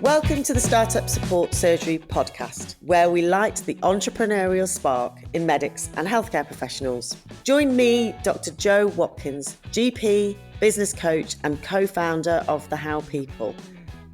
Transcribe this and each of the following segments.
Welcome to the Startup Support Surgery podcast, where we light the entrepreneurial spark in medics and healthcare professionals. Join me, Dr. Jo Watkins, GP, business coach and co-founder of The How People,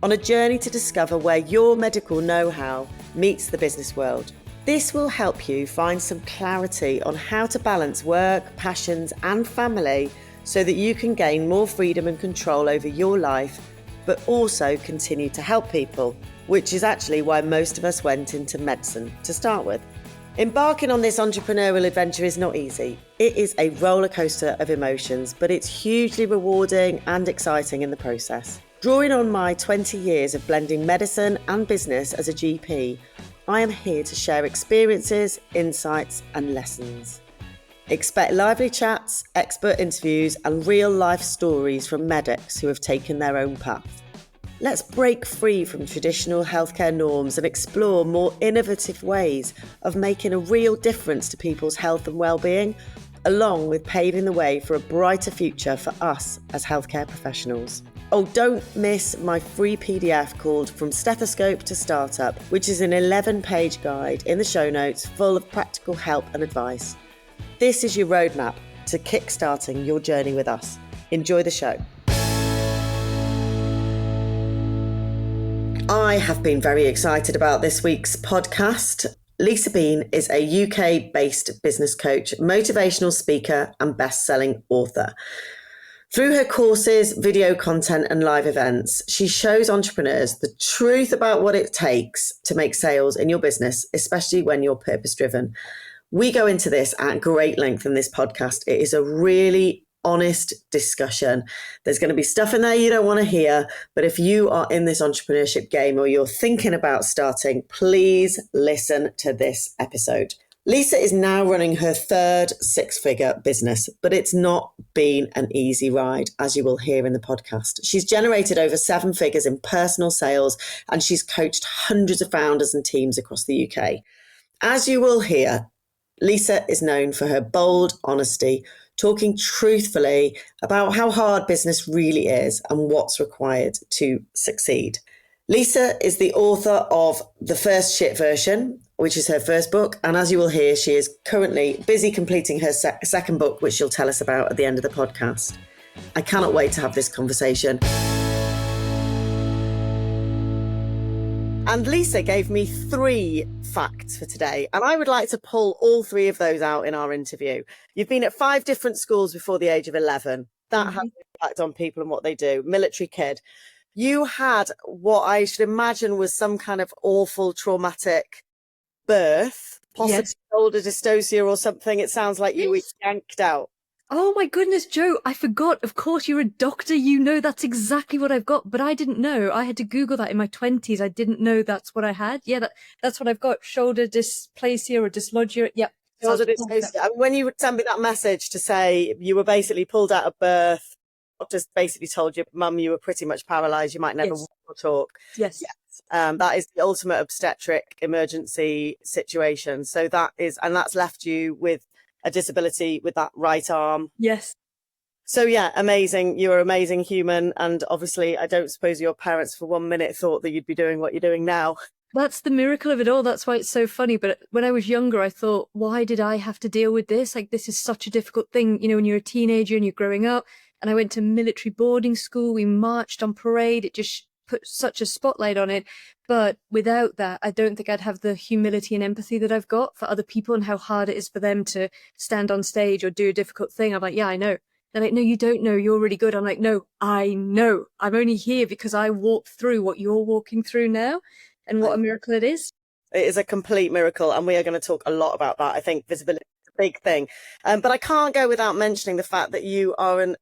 on a journey to discover where your medical know-how meets the business world. This will help you find some clarity on how to balance work, passions and family so that you can gain more freedom and control over your life, but also continue to help people, which is actually why most of us went into medicine to start with. Embarking on this entrepreneurial adventure is not easy. It is a roller coaster of emotions, but it's hugely rewarding and exciting in the process. Drawing on my 20 years of blending medicine and business as a GP, I am here to share experiences, insights and lessons. Expect lively chats, expert interviews and real-life stories from medics who have taken their own path. Let's break free from traditional healthcare norms and explore more innovative ways of making a real difference to people's health and well-being, along with paving the way for a brighter future for us as healthcare professionals. Oh, don't miss my free PDF called From Stethoscope to Startup, which is an 11-page guide in the show notes full of practical help and advice. This is your roadmap to kickstarting your journey with us. Enjoy the show. I have been very excited about this week's podcast. Lisa Bean is a UK-based business coach, motivational speaker and best-selling author. Through her courses, video content and live events, she shows entrepreneurs the truth about what it takes to make sales in your business, especially when you're purpose-driven. We go into this at great length in this podcast. It is a really honest discussion. There's going to be stuff in there you don't want to hear, but if you are in this entrepreneurship game or you're thinking about starting, please listen to this episode. Lisa is now running her third six-figure business, but it's not been an easy ride, as you will hear in the podcast. She's generated over 7 figures in personal sales, and she's coached hundreds of founders and teams across the UK. As you will hear, Lisa is known for her bold honesty, talking truthfully about how hard business really is and what's required to succeed. Lisa is the author of The First Shit Version, which is her first book. And as you will hear, she is currently busy completing her second book, which she'll tell us about at the end of the podcast. I cannot wait to have this conversation. And Lisa gave me 3 facts for today, and I would like to pull all 3 of those out in our interview. You've been at 5 different schools before the age of 11. That has an impact on people and what they do. Military kid. You had what I should imagine was some kind of awful traumatic birth, possibly shoulder dystocia or something. It sounds like you were yanked out. Oh my goodness, Jo, I forgot. Of course, you're a doctor. You know that's exactly what I've got. But I didn't know. I had to Google that in my 20s. I didn't know that's what I had. Yeah, that's what I've got. Shoulder dysplasia or dyslodgia. Yep. Shoulder dystocia. I mean, when you sent me that message to say you were basically pulled out of birth, doctors basically told your mum you were pretty much paralysed. You might never walk or talk. Yes. That is the ultimate obstetric emergency situation. So that's left you with a disability with that right arm. Yes. So yeah, amazing. You're an amazing human. And obviously, I don't suppose your parents for 1 minute thought that you'd be doing what you're doing now. That's the miracle of it all. That's why it's so funny. But when I was younger, I thought, why did I have to deal with this? Like, this is such a difficult thing, you know, when you're a teenager and you're growing up. And I went to military boarding school. We marched on parade. It just put such a spotlight on it. But without that, I don't think I'd have the humility and empathy that I've got for other people and how hard it is for them to stand on stage or do a difficult thing. I'm like, yeah, I know. They're like, no, you don't know. You're really good. I'm like, no, I know. I'm only here because I walked through what you're walking through now and what a miracle it is. It is a complete miracle. And we are going to talk a lot about that. I think visibility is a big thing. But I can't go without mentioning the fact that you are an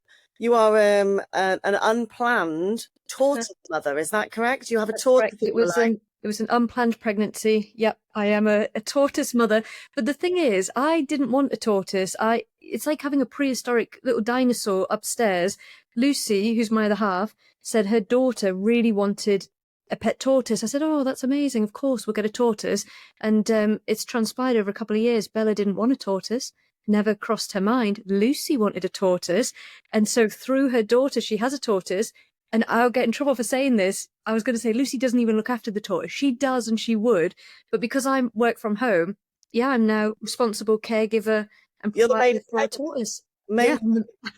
unplanned tortoise mother. Is that correct? You have a tortoise. It was an unplanned pregnancy. Yep, I am a tortoise mother. But the thing is, I didn't want a tortoise. It's like having a prehistoric little dinosaur upstairs. Lucy, who's my other half, said her daughter really wanted a pet tortoise. I said, oh, that's amazing. Of course, we'll get a tortoise. And it's transpired over a couple of years. Bella didn't want a tortoise. Never crossed her mind. Lucy wanted a tortoise. And so through her daughter, she has a tortoise. And I'll get in trouble for saying this. I was going to say Lucy doesn't even look after the tortoise. She does, and she would. But because I work from home, yeah, I'm now responsible caregiver and You're the provider main, for our tortoise. main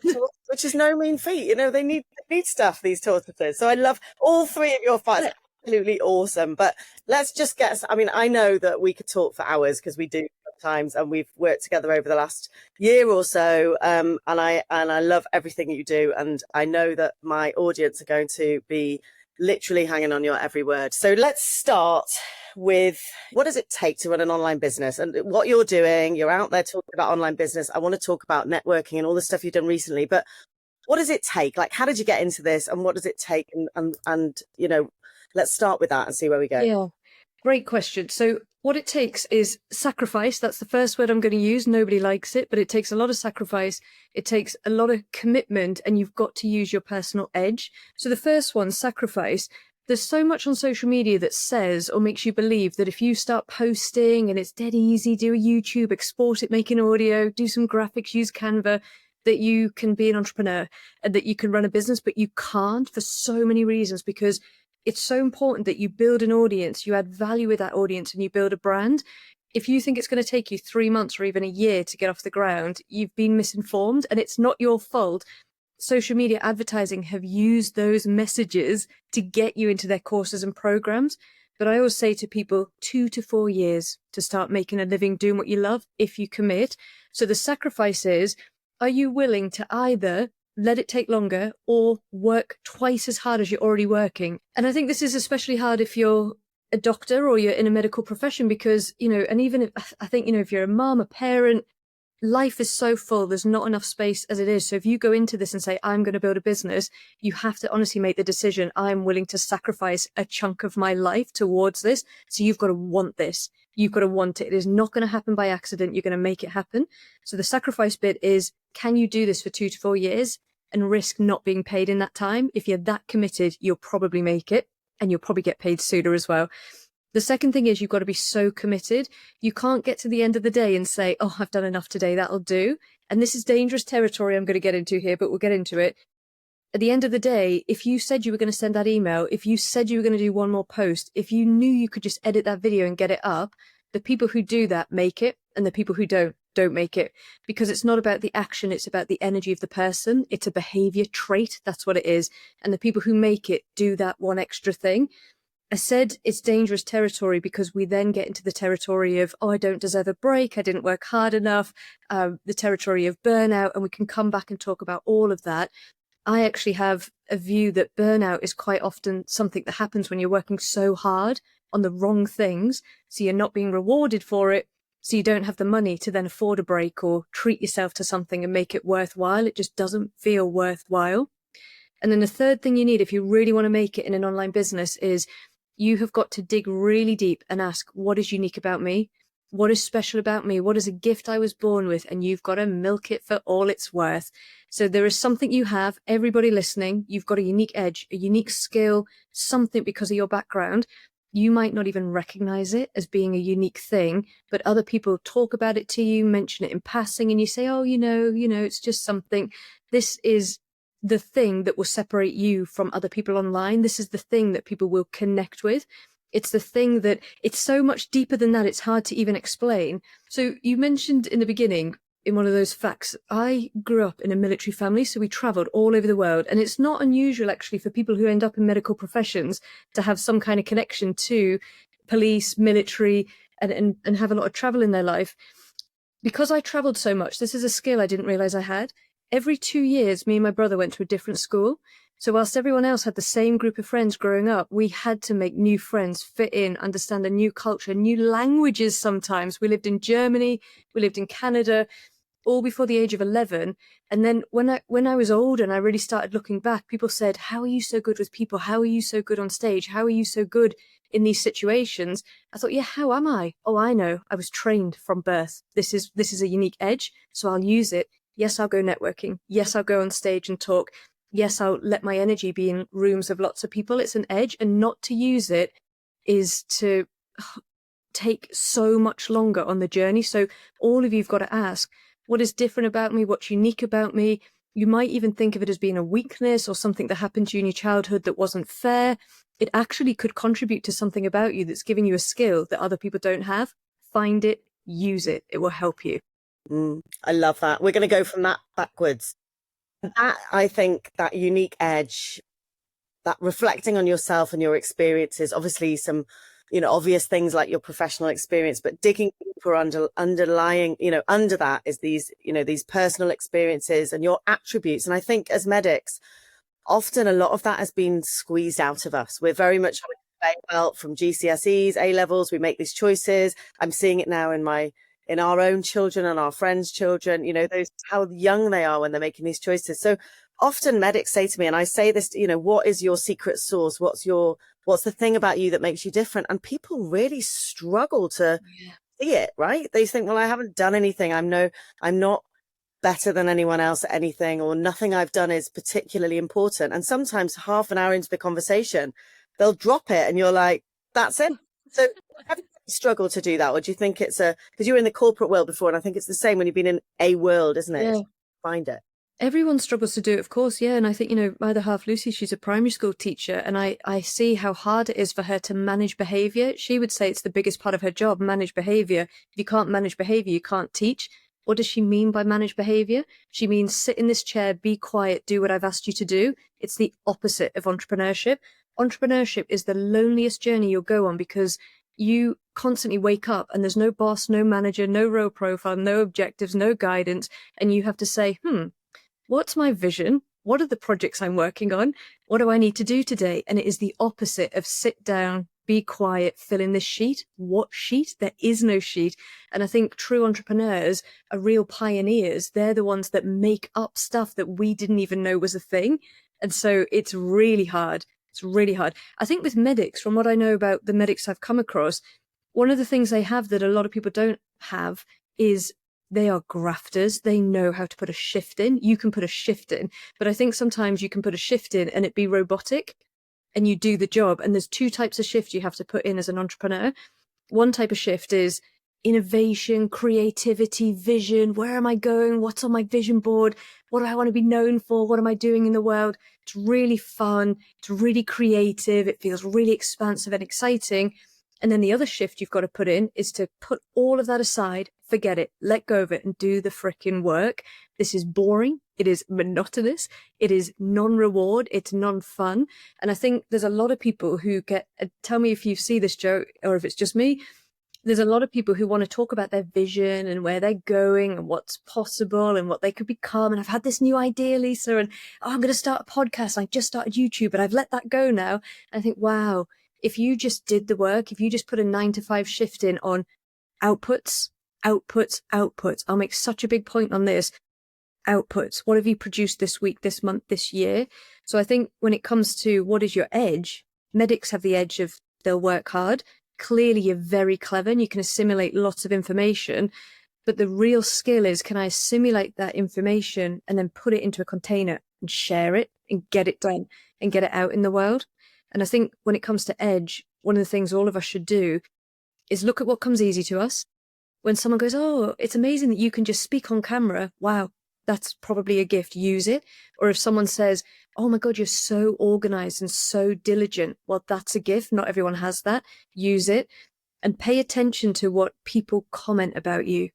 Yeah. which is no mean feat. You know, they need stuff, these tortoises. So I love all three of your fights. Absolutely awesome. But let's just I mean, I know that we could talk for hours because we do sometimes, and we've worked together over the last year or so. And I love everything you do. And I know that my audience are going to be literally hanging on your every word. So let's start with, what does it take to run an online business? And what you're doing, you're out there talking about online business. I want to talk about networking and all the stuff you've done recently, but what does it take? Like, how did you get into this, and what does it take? And you know, let's start with that and see where we go. Yeah, great question. So what it takes is sacrifice. That's the first word I'm going to use. Nobody likes it, but it takes a lot of sacrifice. It takes a lot of commitment, and you've got to use your personal edge. So the first one, sacrifice. There's so much on social media that says or makes you believe that if you start posting and it's dead easy, do a YouTube, export it, make an audio, do some graphics, use Canva, that you can be an entrepreneur and that you can run a business, but you can't for so many reasons, because it's so important that you build an audience, you add value with that audience, and you build a brand. If you think it's going to take you 3 months or even a year to get off the ground, you've been misinformed, and it's not your fault. Social media advertising have used those messages to get you into their courses and programs. But I always say to people, 2 to 4 years to start making a living doing what you love if you commit. So the sacrifice is, are you willing to either let it take longer or work twice as hard as you're already working? And I think this is especially hard if you're a doctor or you're in a medical profession, because, you know, and even if, I think, you know, if you're a mom, a parent, life is so full, there's not enough space as it is. So if you go into this and say, I'm going to build a business, you have to honestly make the decision, I'm willing to sacrifice a chunk of my life towards this. So you've got to want this. You've got to want it. It is not going to happen by accident. You're going to make it happen. So the sacrifice bit is, can you do this for 2 to 4 years and risk not being paid in that time? If you're that committed, you'll probably make it, and you'll probably get paid sooner as well. The second thing is, you've got to be so committed. You can't get to the end of the day and say, oh, I've done enough today, that'll do. And this is dangerous territory I'm going to get into here, but we'll get into it. At the end of the day, if you said you were going to send that email, if you said you were going to do one more post, if you knew you could just edit that video and get it up, the people who do that make it, and the people who don't make it. Because it's not about the action, it's about the energy of the person. It's a behavior trait, that's what it is. And the people who make it do that one extra thing. I said it's dangerous territory because we then get into the territory of, oh, I don't deserve a break, I didn't work hard enough, the territory of burnout, and we can come back and talk about all of that. I actually have a view that burnout is quite often something that happens when you're working so hard on the wrong things, so you're not being rewarded for it, so you don't have the money to then afford a break or treat yourself to something and make it worthwhile. It just doesn't feel worthwhile. And then the third thing you need if you really want to make it in an online business is, you have got to dig really deep and ask, what is unique about me? What is special about me? What is a gift I was born with? And you've got to milk it for all it's worth. So there is something you have, everybody listening, you've got a unique edge, a unique skill, something because of your background. You might not even recognize it as being a unique thing, but other people talk about it to you, mention it in passing, and you say, oh, you know, it's just something. This is the thing that will separate you from other people online. This is the thing that people will connect with. It's the thing that, it's so much deeper than that, it's hard to even explain. So you mentioned in the beginning, in one of those facts, I grew up in a military family, so we traveled all over the world. And it's not unusual actually for people who end up in medical professions to have some kind of connection to police, military, and have a lot of travel in their life. Because I traveled so much, this is a skill I didn't realize I had. Every 2 years, me and my brother went to a different school. So whilst everyone else had the same group of friends growing up, we had to make new friends, fit in, understand a new culture, new languages sometimes. We lived in Germany, we lived in Canada, all before the age of 11. And then when I was older and I really started looking back, people said, how are you so good with people? How are you so good on stage? How are you so good in these situations? I thought, yeah, how am I? Oh, I know. I was trained from birth. This is a unique edge, so I'll use it. Yes, I'll go networking. Yes, I'll go on stage and talk. Yes, I'll let my energy be in rooms of lots of people. It's an edge, and not to use it is to take so much longer on the journey. So all of you've got to ask, what is different about me? What's unique about me? You might even think of it as being a weakness or something that happened to you in your childhood that wasn't fair. It actually could contribute to something about you that's giving you a skill that other people don't have. Find it, use it. It will help you. I love that. We're going to go from that backwards. That, I think, that unique edge, that reflecting on yourself and your experiences, obviously some, obvious things like your professional experience, but digging deeper underlying, under that is these, these personal experiences and your attributes. And I think as medics, often a lot of that has been squeezed out of us. We're very much on a conveyor belt from GCSEs, A levels. We make these choices. I'm seeing it now in our own children and our friends' children, those, how young they are when they're making these choices. So often medics say to me, and I say this, what is your secret sauce? What's the thing about you that makes you different? And people really struggle to see it, right? They think, well, I haven't done anything. I'm not better than anyone else at anything, or nothing I've done is particularly important. And sometimes half an hour into the conversation, they'll drop it and you're like, that's it. So have you struggled to do that? Or do you think it's because you were in the corporate world before, and I think it's the same when you've been in a world, isn't it? Yeah. Find it. Everyone struggles to do it, of course, yeah. And I think, my other half, Lucy, she's a primary school teacher, and I see how hard it is for her to manage behaviour. She would say it's the biggest part of her job, manage behaviour. If you can't manage behaviour, you can't teach. What does she mean by manage behaviour? She means sit in this chair, be quiet, do what I've asked you to do. It's the opposite of entrepreneurship. Entrepreneurship is the loneliest journey you'll go on, because you constantly wake up and there's no boss, no manager, no role profile, no objectives, no guidance. And you have to say, what's my vision? What are the projects I'm working on? What do I need to do today? And it is the opposite of sit down, be quiet, fill in this sheet. What sheet? There is no sheet. And I think true entrepreneurs are real pioneers. They're the ones that make up stuff that we didn't even know was a thing. And so it's really hard. It's really hard. I think with medics, from what I know about the medics I've come across, one of the things they have that a lot of people don't have is they are grafters. They know how to put a shift in. You can put a shift in, but I think sometimes you can put a shift in and it be robotic and you do the job. And there's two types of shift you have to put in as an entrepreneur. One type of shift is innovation, creativity, vision. Where am I going? What's on my vision board? What do I want to be known for? What am I doing in the world? It's really fun. It's really creative. It feels really expansive and exciting. And then the other shift you've got to put in is to put all of that aside, forget it, let go of it, and do the frickin' work. This is boring. It is monotonous. It is non-reward. It's non-fun. And I think there's a lot of people who tell me if you see this, Joe, or if it's just me. There's a lot of people who want to talk about their vision and where they're going and what's possible and what they could become. And I've had this new idea, Lisa, and I'm going to start a podcast. I just started YouTube, but I've let that go now. And I think, wow, if you just did the work, if you just put a 9 to 5 shift in on outputs, I'll make such a big point on this. Outputs. What have you produced this week, this month, this year? So I think when it comes to what is your edge, medics have the edge of they'll work hard. Clearly, you're very clever and you can assimilate lots of information. But the real skill is, can I assimilate that information and then put it into a container and share it and get it done and get it out in the world? And I think when it comes to edge, one of the things all of us should do is look at what comes easy to us. When someone goes, oh, it's amazing that you can just speak on camera. Wow, that's probably a gift. Use it. Or if someone says, oh my God, you're so organized and so diligent. Well, that's a gift. Not everyone has that. Use it. And pay attention to what people comment about you.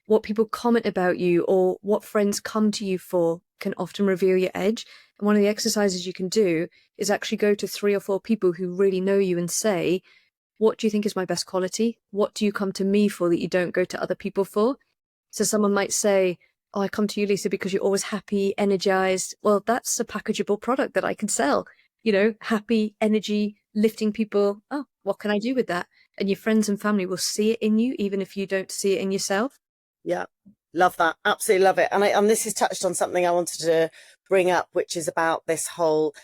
What people comment about you or what friends come to you for can often reveal your edge. And one of the exercises you can do is actually go to 3 or 4 people who really know you and say, what do you think is my best quality? What do you come to me for that you don't go to other people for? So someone might say, oh, I come to you, Lisa, because you're always happy, energized. Well, that's a packageable product that I can sell. Happy, energy, lifting people. Oh, what can I do with that? And your friends and family will see it in you, even if you don't see it in yourself. Yeah, love that. Absolutely love it. And this has touched on something I wanted to bring up, which is about this whole,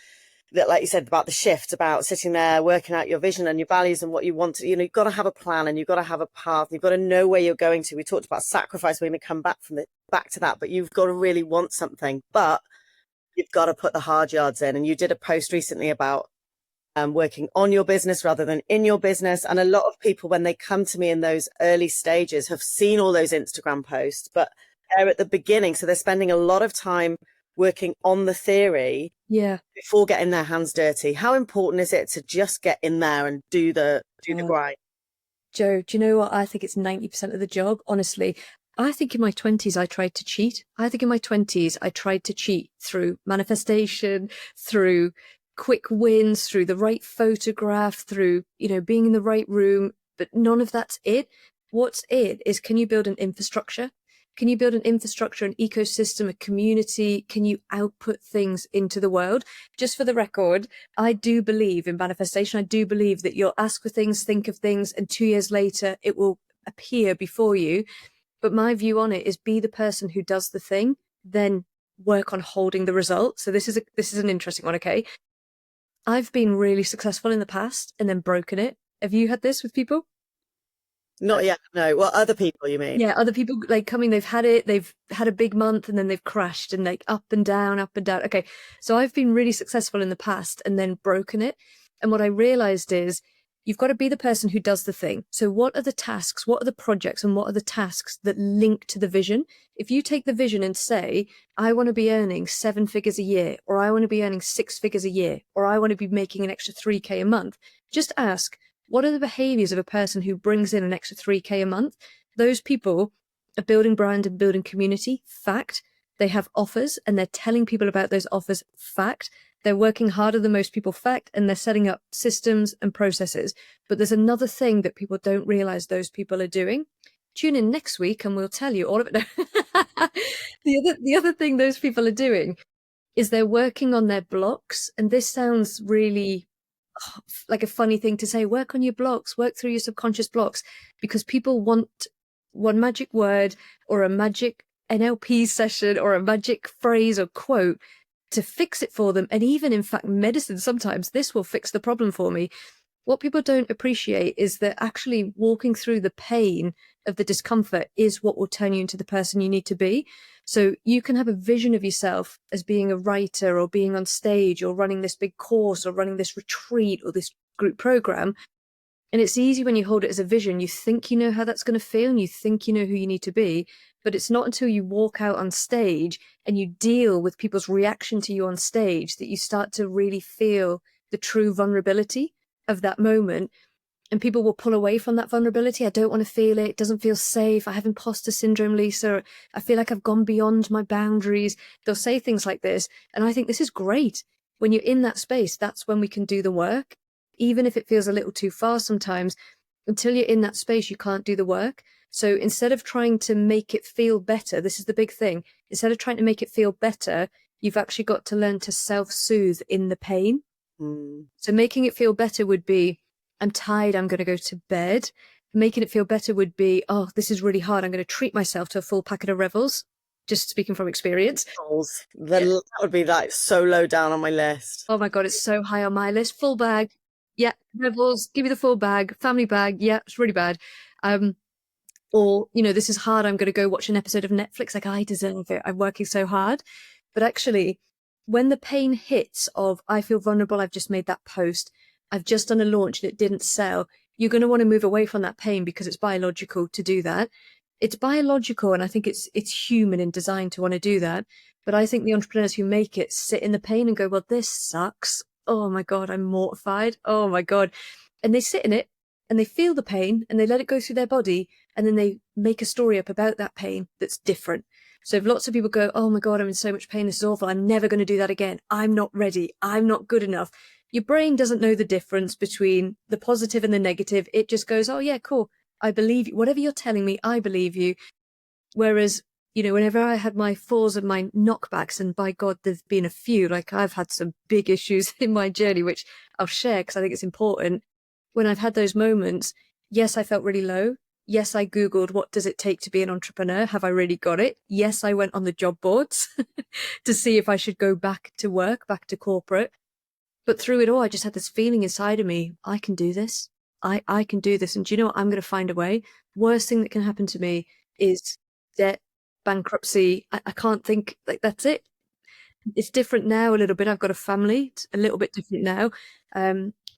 that, like you said, about the shift, about sitting there, working out your vision and your values and what you want to, you've got to have a plan and you've got to have a path. You've got to know where you're going to. We talked about sacrifice. We're going to come back to that, but you've got to really want something, but you've got to put the hard yards in. And you did a post recently about working on your business rather than in your business. And a lot of people, when they come to me in those early stages, have seen all those Instagram posts, but they're at the beginning. So they're spending a lot of time working on the theory before getting their hands dirty. How important is it to just get in there and do the grind? Joe, do you know what? I think it's 90% of the job, honestly. I think in my 20s, I tried to cheat. I think in my 20s, I tried to cheat through manifestation, through quick wins, through the right photograph, through, being in the right room. But none of that's it. What's it is, can you build an infrastructure? Can you build an infrastructure, an ecosystem, a community? Can you output things into the world? Just for the record, I do believe in manifestation. I do believe that you'll ask for things, think of things, and 2 years later, it will appear before you. But my view on it is be the person who does the thing, then work on holding the result. So this is an interesting one, okay? I've been really successful in the past and then broken it. Have you had this with people? Not yet, no. Well, other people, you mean? Yeah, other people they've had a big month and then they've crashed and up and down, up and down. Okay, so I've been really successful in the past and then broken it. And what I realized is you've got to be the person who does the thing. So what are the tasks, what are the projects, and what are the tasks that link to the vision? If you take the vision and say, I want to be earning 7 figures a year, or I want to be earning 6 figures a year, or I want to be making an extra 3K a month, just ask, what are the behaviors of a person who brings in an extra 3K a month? Those people are building brand and building community. Fact. They have offers and they're telling people about those offers. Fact. They're working harder than most people. Fact. And they're setting up systems and processes. But there's another thing that people don't realize those people are doing. Tune in next week and we'll tell you all of it. The other thing those people are doing is they're working on their blocks. And this sounds really like a funny thing to say, work on your blocks, work through your subconscious blocks, because people want one magic word or a magic NLP session or a magic phrase or quote to fix it for them. And even in fact, medicine, sometimes this will fix the problem for me. What people don't appreciate is that actually walking through the pain of the discomfort is what will turn you into the person you need to be. So you can have a vision of yourself as being a writer or being on stage or running this big course or running this retreat or this group program. And it's easy when you hold it as a vision. You think you know how that's going to feel and you think you know who you need to be. But it's not until you walk out on stage and you deal with people's reaction to you on stage that you start to really feel the true vulnerability of that moment. And people will pull away from that vulnerability. I don't want to feel it. It doesn't feel safe. I have imposter syndrome, Lisa. I feel like I've gone beyond my boundaries. They'll say things like this. And I think this is great. When you're in that space, that's when we can do the work. Even if it feels a little too far sometimes, until you're in that space, you can't do the work. So instead of trying to make it feel better, this is the big thing. Instead of trying to make it feel better, you've actually got to learn to self-soothe in the pain. So making it feel better would be, I'm tired, I'm going to go to bed. Making it feel better would be, oh, this is really hard, I'm going to treat myself to a full packet of Revels. Just speaking from experience. That would be like so low down on my list. Oh my God, it's so high on my list. Full bag. Yeah, Revels, give me the full bag. Family bag. Yeah, it's really bad. Or, this is hard, I'm going to go watch an episode of Netflix. Like, I deserve it. I'm working so hard. But actually, when the pain hits of, I feel vulnerable, I've just made that post, I've just done a launch and it didn't sell, you're going to want to move away from that pain because it's biological to do that. It's biological, and I think it's human in design to want to do that. But I think the entrepreneurs who make it sit in the pain and go, well, this sucks. Oh my God, I'm mortified. Oh my God. And they sit in it and they feel the pain and they let it go through their body. And then they make a story up about that pain that's different. So if lots of people go, oh my God, I'm in so much pain, this is awful, I'm never going to do that again, I'm not ready, I'm not good enough. Your brain doesn't know the difference between the positive and the negative. It just goes, oh yeah, cool, I believe you. Whatever you're telling me, I believe you. Whereas, whenever I had my falls and my knockbacks, and by God, there've been a few, like I've had some big issues in my journey, which I'll share because I think it's important. When I've had those moments, yes, I felt really low. Yes, I Googled, what does it take to be an entrepreneur? Have I really got it? Yes, I went on the job boards to see if I should go back to work, back to corporate. But through it all, I just had this feeling inside of me, I can do this. I can do this. And do you know what? I'm going to find a way. Worst thing that can happen to me is debt, bankruptcy. I can't think, like, that's it. It's different now a little bit. I've got a family. It's a little bit different now.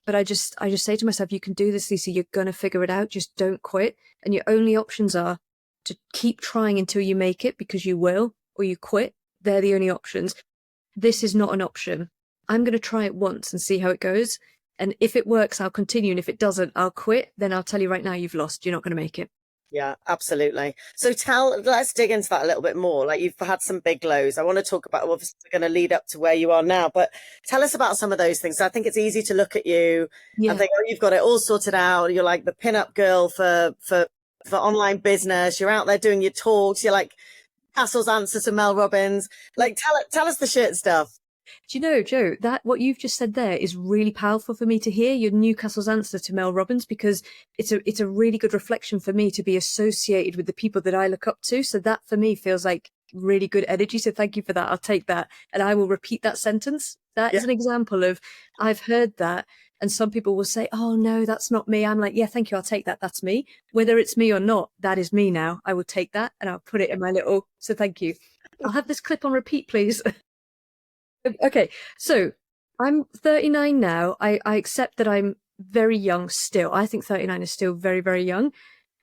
But I just say to myself, you can do this, Lisa. You're going to figure it out. Just don't quit. And your only options are to keep trying until you make it, because you will, or you quit. They're the only options. this is not an option. I'm going to try it once and see how it goes. And if it works, I'll continue. And if it doesn't, I'll quit. Then I'll tell you right now, you've lost. You're not going to make it. Yeah, absolutely. So let's dig into that a little bit more. Like, you've had some big lows. I want to talk about, obviously we're going to lead up to where you are now, but tell us about some of those things. I think it's easy to look at you and think, oh, you've got it all sorted out. You're like the pin-up girl for online business. You're out there doing your talks. You're like Castle's answer to Mel Robbins. Like, tell us the shit stuff. Do you know, Joe, that what you've just said there is really powerful for me to hear, your Newcastle's answer to Mel Robbins, because it's a really good reflection for me to be associated with the people that I look up to. So that for me feels like really good energy. So thank you for that. I'll take that. And I will repeat that sentence. That is an example of, I've heard that. And some people will say, oh, no, that's not me. I'm like, yeah, thank you. I'll take that. That's me. Whether it's me or not, that is me now. I will take that and I'll put it in my little, so thank you. I'll have this clip on repeat, please. Okay, so I'm 39 now. I accept that I'm very young still. I think 39 is still very, very young.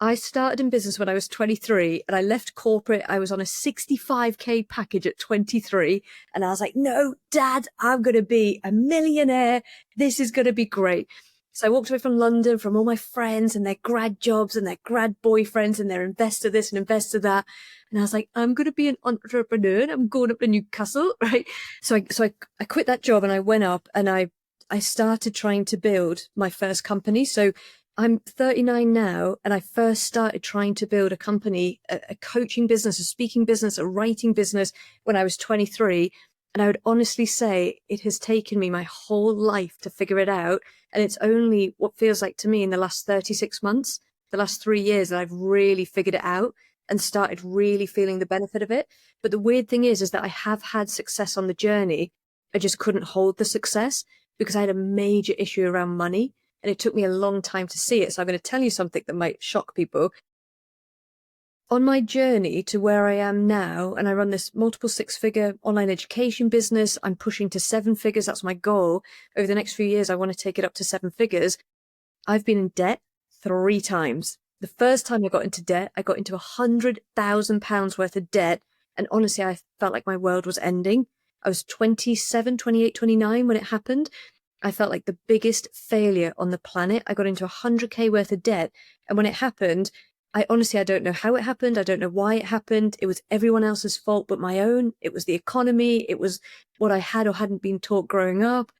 I started in business when I was 23 and I left corporate. I was on a 65K package at 23 and I was like, no, Dad, I'm going to be a millionaire. This is going to be great. So I walked away from London, from all my friends and their grad jobs and their grad boyfriends and their investor this and investor that. And I was like, I'm going to be an entrepreneur and I'm going up to Newcastle, right? So I quit that job and I went up and I started trying to build my first company. So I'm 39 now and I first started trying to build a company, a coaching business, a speaking business, a writing business when I was 23. And I would honestly say it has taken me my whole life to figure it out. And it's only what feels like to me in the last 36 months, the last 3 years, that I've really figured it out and started really feeling the benefit of it. But the weird thing is that I have had success on the journey. I just couldn't hold the success because I had a major issue around money and it took me a long time to see it. So I'm going to tell you something that might shock people. On my journey to where I am now, and I run this multiple 6-figure online education business, I'm pushing to 7 figures. That's my goal. Over the next few years, I want to take it up to 7 figures. I've been in debt 3 times. The first time I got into debt, I got into £100,000 worth of debt. And honestly, I felt like my world was ending. I was 27, 28, 29 when it happened. I felt like the biggest failure on the planet. I got into 100K worth of debt. And when it happened, I don't know how it happened. I don't know why it happened. It was everyone else's fault but my own. It was the economy. It was what I had or hadn't been taught growing up.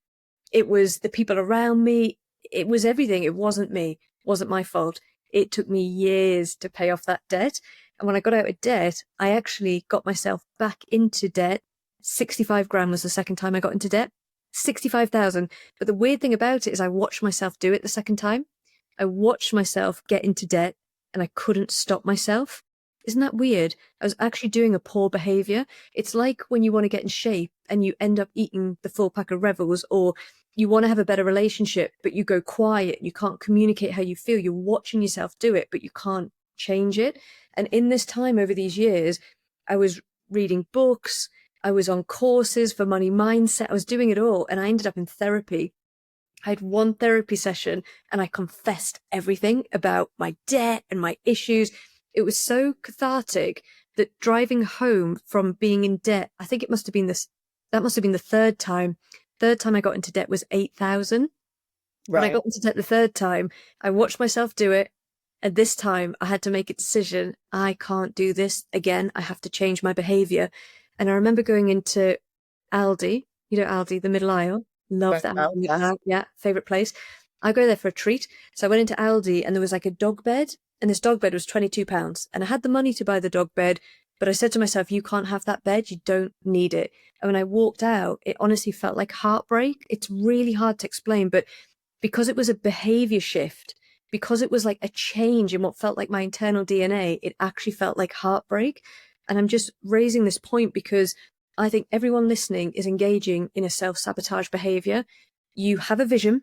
It was the people around me. It was everything. It wasn't me. It wasn't my fault. It took me years to pay off that debt. And when I got out of debt, I actually got myself back into debt. 65 grand was the second time I got into debt. 65,000. But the weird thing about it is I watched myself do it the second time. I watched myself get into debt and I couldn't stop myself. Isn't that weird? I was actually doing a poor behavior. It's like when you want to get in shape and you end up eating the full pack of Revels, or you want to have a better relationship, but you go quiet. You can't communicate how you feel. You're watching yourself do it, but you can't change it. And in this time over these years, I was reading books. I was on courses for money mindset. I was doing it all. And I ended up in therapy. I had one therapy session and I confessed everything about my debt and my issues. It was so cathartic that driving home from being in debt, I think it must have been that must have been the third time. Third time I got into debt was 8,000. When I got into debt the third time, I watched myself do it. And this time I had to make a decision. I can't do this again. I have to change my behavior. And I remember going into Aldi, Aldi, the middle aisle. Love that. Yeah, favorite place. I go there for a treat. So I went into Aldi and there was like a dog bed, and this dog bed was £22. And I had the money to buy the dog bed, but I said to myself, you can't have that bed. You don't need it. And when I walked out, it honestly felt like heartbreak. It's really hard to explain, but because it was a behavior shift, because it was like a change in what felt like my internal DNA, it actually felt like heartbreak. And I'm just raising this point because I think everyone listening is engaging in a self-sabotage behavior. You have a vision.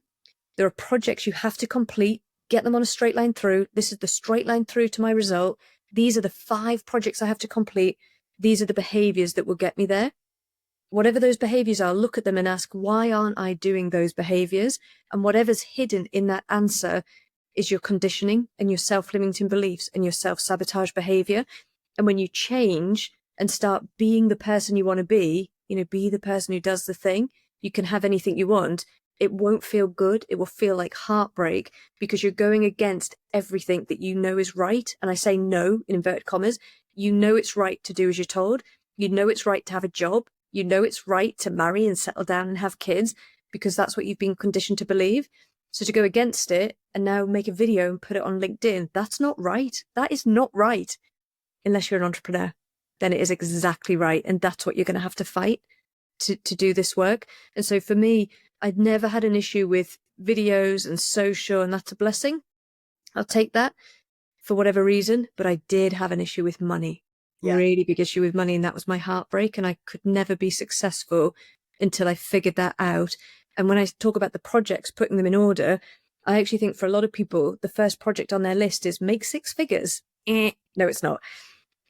There are projects you have to complete. Get them on a straight line through. This is the straight line through to my result. These are the 5 projects I have to complete. These are the behaviors that will get me there. Whatever those behaviors are, look at them and ask, why aren't I doing those behaviors? And whatever's hidden in that answer is your conditioning and your self-limiting beliefs and your self-sabotage behavior. And when you change and start being the person you want to be, be the person who does the thing. You can have anything you want. It won't feel good. It will feel like heartbreak because you're going against everything that you know is right. And I say no in inverted commas. You know it's right to do as you're told. You know it's right to have a job. You know it's right to marry and settle down and have kids because that's what you've been conditioned to believe. So to go against it and now make a video and put it on LinkedIn, that's not right. That is not right. Unless you're an entrepreneur, then it is exactly right. And that's what you're going to have to fight to do this work. And so for me, I'd never had an issue with videos and social, and that's a blessing. I'll take that for whatever reason. But I did have an issue with money, really big issue with money. And that was my heartbreak. And I could never be successful until I figured that out. And when I talk about the projects, putting them in order, I actually think for a lot of people, the first project on their list is make 6 figures. No, it's not.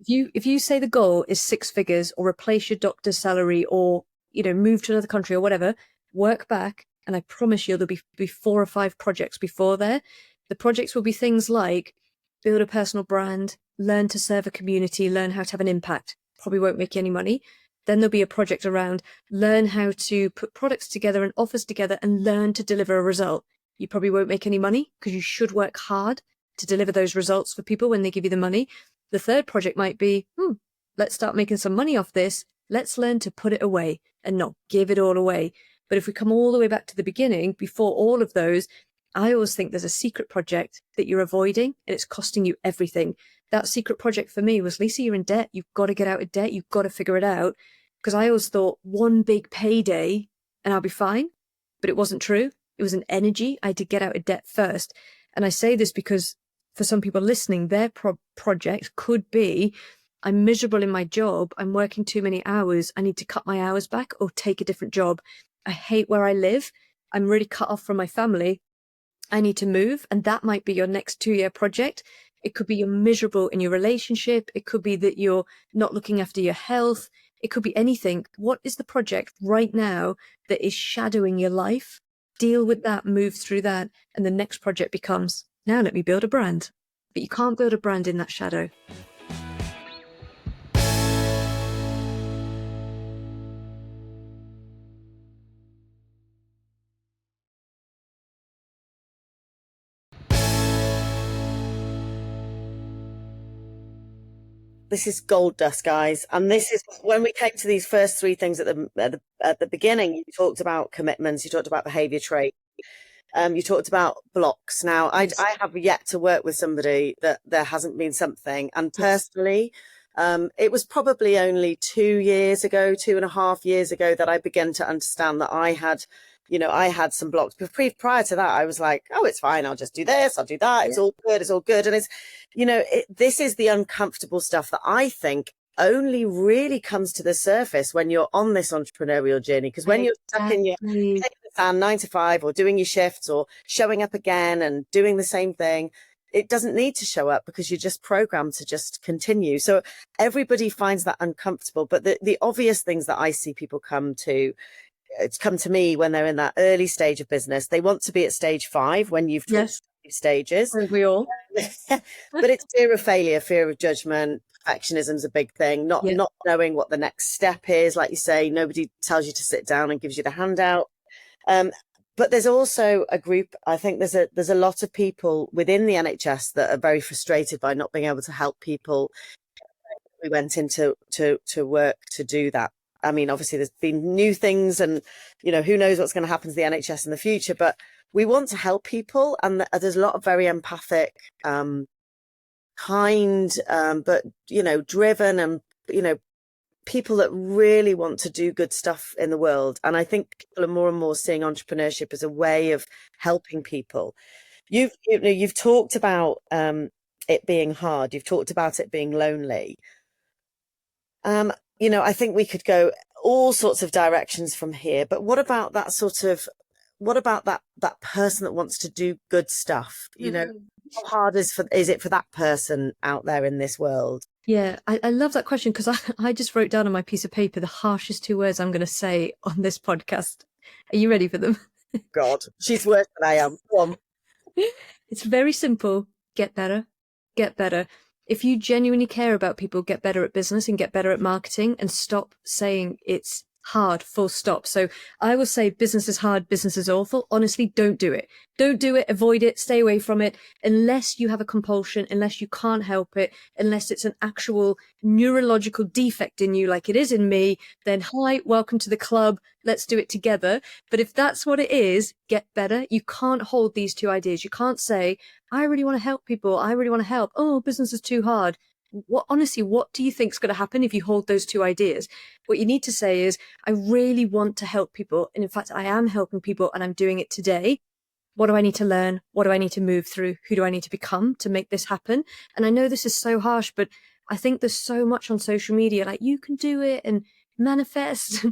If you say the goal is 6 figures or replace your doctor's salary or, move to another country or whatever, work back. And I promise you, there'll be 4 or 5 projects before there. The projects will be things like build a personal brand, learn to serve a community, learn how to have an impact. Probably won't make you any money. Then there'll be a project around learn how to put products together and offers together and learn to deliver a result. You probably won't make any money because you should work hard to deliver those results for people when they give you the money. The third project might be, let's start making some money off this. Let's learn to put it away and not give it all away. But if we come all the way back to the beginning, before all of those, I always think there's a secret project that you're avoiding and it's costing you everything. That secret project for me was, Lisa, you're in debt. You've got to get out of debt. You've got to figure it out. Because I always thought one big payday and I'll be fine. But it wasn't true. It was an energy. I had to get out of debt first. And I say this because for some people listening, their project could be, I'm miserable in my job. I'm working too many hours. I need to cut my hours back or take a different job. I hate where I live. I'm really cut off from my family. I need to move. And that might be your next 2-year project. It could be you're miserable in your relationship. It could be that you're not looking after your health. It could be anything. What is the project right now that is shadowing your life? Deal with that, move through that. And the next project becomes, now let me build a brand. But you can't build a brand in that shadow. This is gold dust, guys. And this is when we came to these first 3 things at the beginning. You talked about commitments, you talked about behavior trait, you talked about blocks. Now, I have yet to work with somebody that there hasn't been something. And personally, it was probably only 2.5 years ago that I began to understand that I had some blocks. But prior to that, I was like, oh, it's fine. I'll just do this. I'll do that. It's all good. It's all good. And it's, this is the uncomfortable stuff that I think only really comes to the surface when you're on this entrepreneurial journey. Because when you're stuck in your 9 to 5 or doing your shifts or showing up again and doing the same thing, it doesn't need to show up because you're just programmed to just continue. So everybody finds that uncomfortable. But the obvious things that I see people come to me when they're in that early stage of business, they want to be at stage 5 when you've talked stages. Aren't we all? But it's fear of failure, fear of judgment. Perfectionism is a big thing. Not knowing what the next step is. Like you say, nobody tells you to sit down and gives you the handout. But there's also a group, I think there's a lot of people within the NHS that are very frustrated by not being able to help people. We went into to work to do that. I mean, obviously there's been new things and, who knows what's going to happen to the NHS in the future, but we want to help people. And there's a lot of very empathic, kind, but, driven and, people that really want to do good stuff in the world. And I think people are more and more seeing entrepreneurship as a way of helping people. You've talked about it being hard. You've talked about it being lonely. I think we could go all sorts of directions from here, but what about that person that wants to do good stuff? How hard is it for that person out there in this world? Yeah, I love that question because I just wrote down on my piece of paper the harshest 2 words I'm going to say on this podcast. Are you ready for them? God, she's worse than I am. Go on. It's very simple. Get better. Get better. If you genuinely care about people, get better at business and get better at marketing and stop saying it's hard, full stop. So I will say business is hard, business is awful. Honestly, don't do it. Don't do it, avoid it, stay away from it, unless you have a compulsion, unless you can't help it, unless it's an actual neurological defect in you like it is in me, then hi, welcome to the club, let's do it together. But if that's what it is, get better. You can't hold these two ideas. You can't say, I really want to help people, I really want to help. Oh, business is too hard. Honestly, what do you think is going to happen if you hold those two ideas? What you need to say is, I really want to help people. And in fact, I am helping people and I'm doing it today. What do I need to learn? What do I need to move through? Who do I need to become to make this happen? And I know this is so harsh, but I think there's so much on social media, like you can do it and manifest,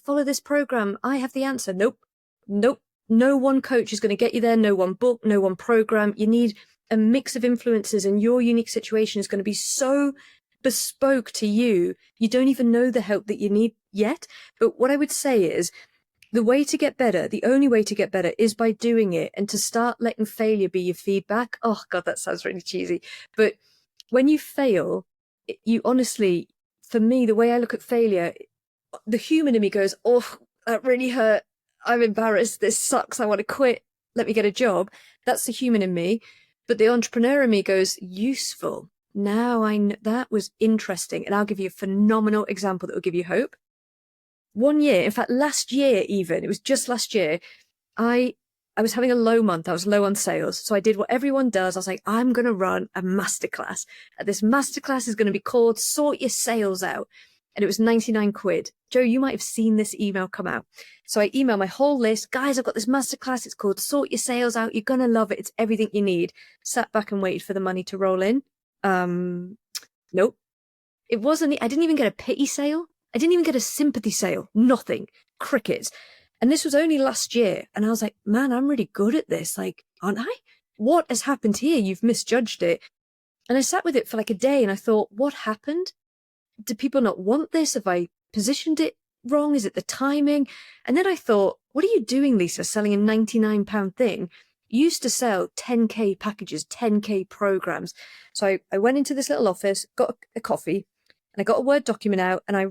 follow this program. I have the answer. Nope. Nope. No one coach is going to get you there. No one book, no one program. You need a mix of influences, and your unique situation is going to be so bespoke to you. You don't even know the help that you need yet. But what I would say is, the way to get better, the only way to get better is by doing it, and to start letting failure be your feedback. Oh God, that sounds really cheesy. But when you fail, you honestly, for me, the way I look at failure, the human in me goes, oh, that really hurt. I'm embarrassed. This sucks. I want to quit. Let me get a job. That's the human in me. But the entrepreneur in me goes, useful. Now I know that was interesting. And I'll give you a phenomenal example that will give you hope. One year, in fact, last year even, it was just last year, I was having a low month. I was low on sales. So I did what everyone does. I was like, I'm going to run a masterclass. This masterclass is going to be called Sort Your Sales Out. And it was 99 quid. Joe, you might have seen this email come out. So I emailed my whole list. Guys, I've got this masterclass. It's called Sort Your Sales Out. You're going to love it. It's everything you need. Sat back and waited for the money to roll in. Nope. It wasn't. I didn't even get a pity sale. I didn't even get a sympathy sale. Nothing. Crickets. And this was only last year. And I was like, man, I'm really good at this. Like, aren't I? What has happened here? You've misjudged it. And I sat with it for like a day and I thought, what happened? Do people not want this? Have I positioned it wrong? Is it the timing? And then I thought, what are you doing, Lisa, selling a £99 thing? You used to sell 10K packages, 10K programs. So I went into this little office, got a coffee, and I got a Word document out and I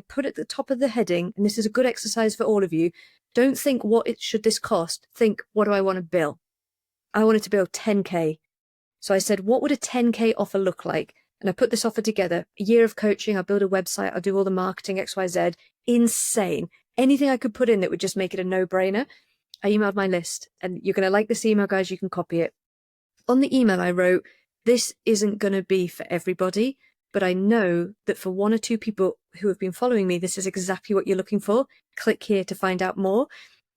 put at the top of the heading, and this is a good exercise for all of you, don't think should this cost? Think, what do I want to bill? I wanted to bill 10K. So I said, what would a 10K offer look like? And I put this offer together. A year of coaching, I'll build a website, I'll do all the marketing, XYZ. Insane. Anything I could put in that would just make it a no-brainer. I emailed my list, and you're going to like this email, guys, you can copy it. On the email I wrote, this isn't going to be for everybody, but I know that for one or two people who have been following me, this is exactly what you're looking for. Click here to find out more.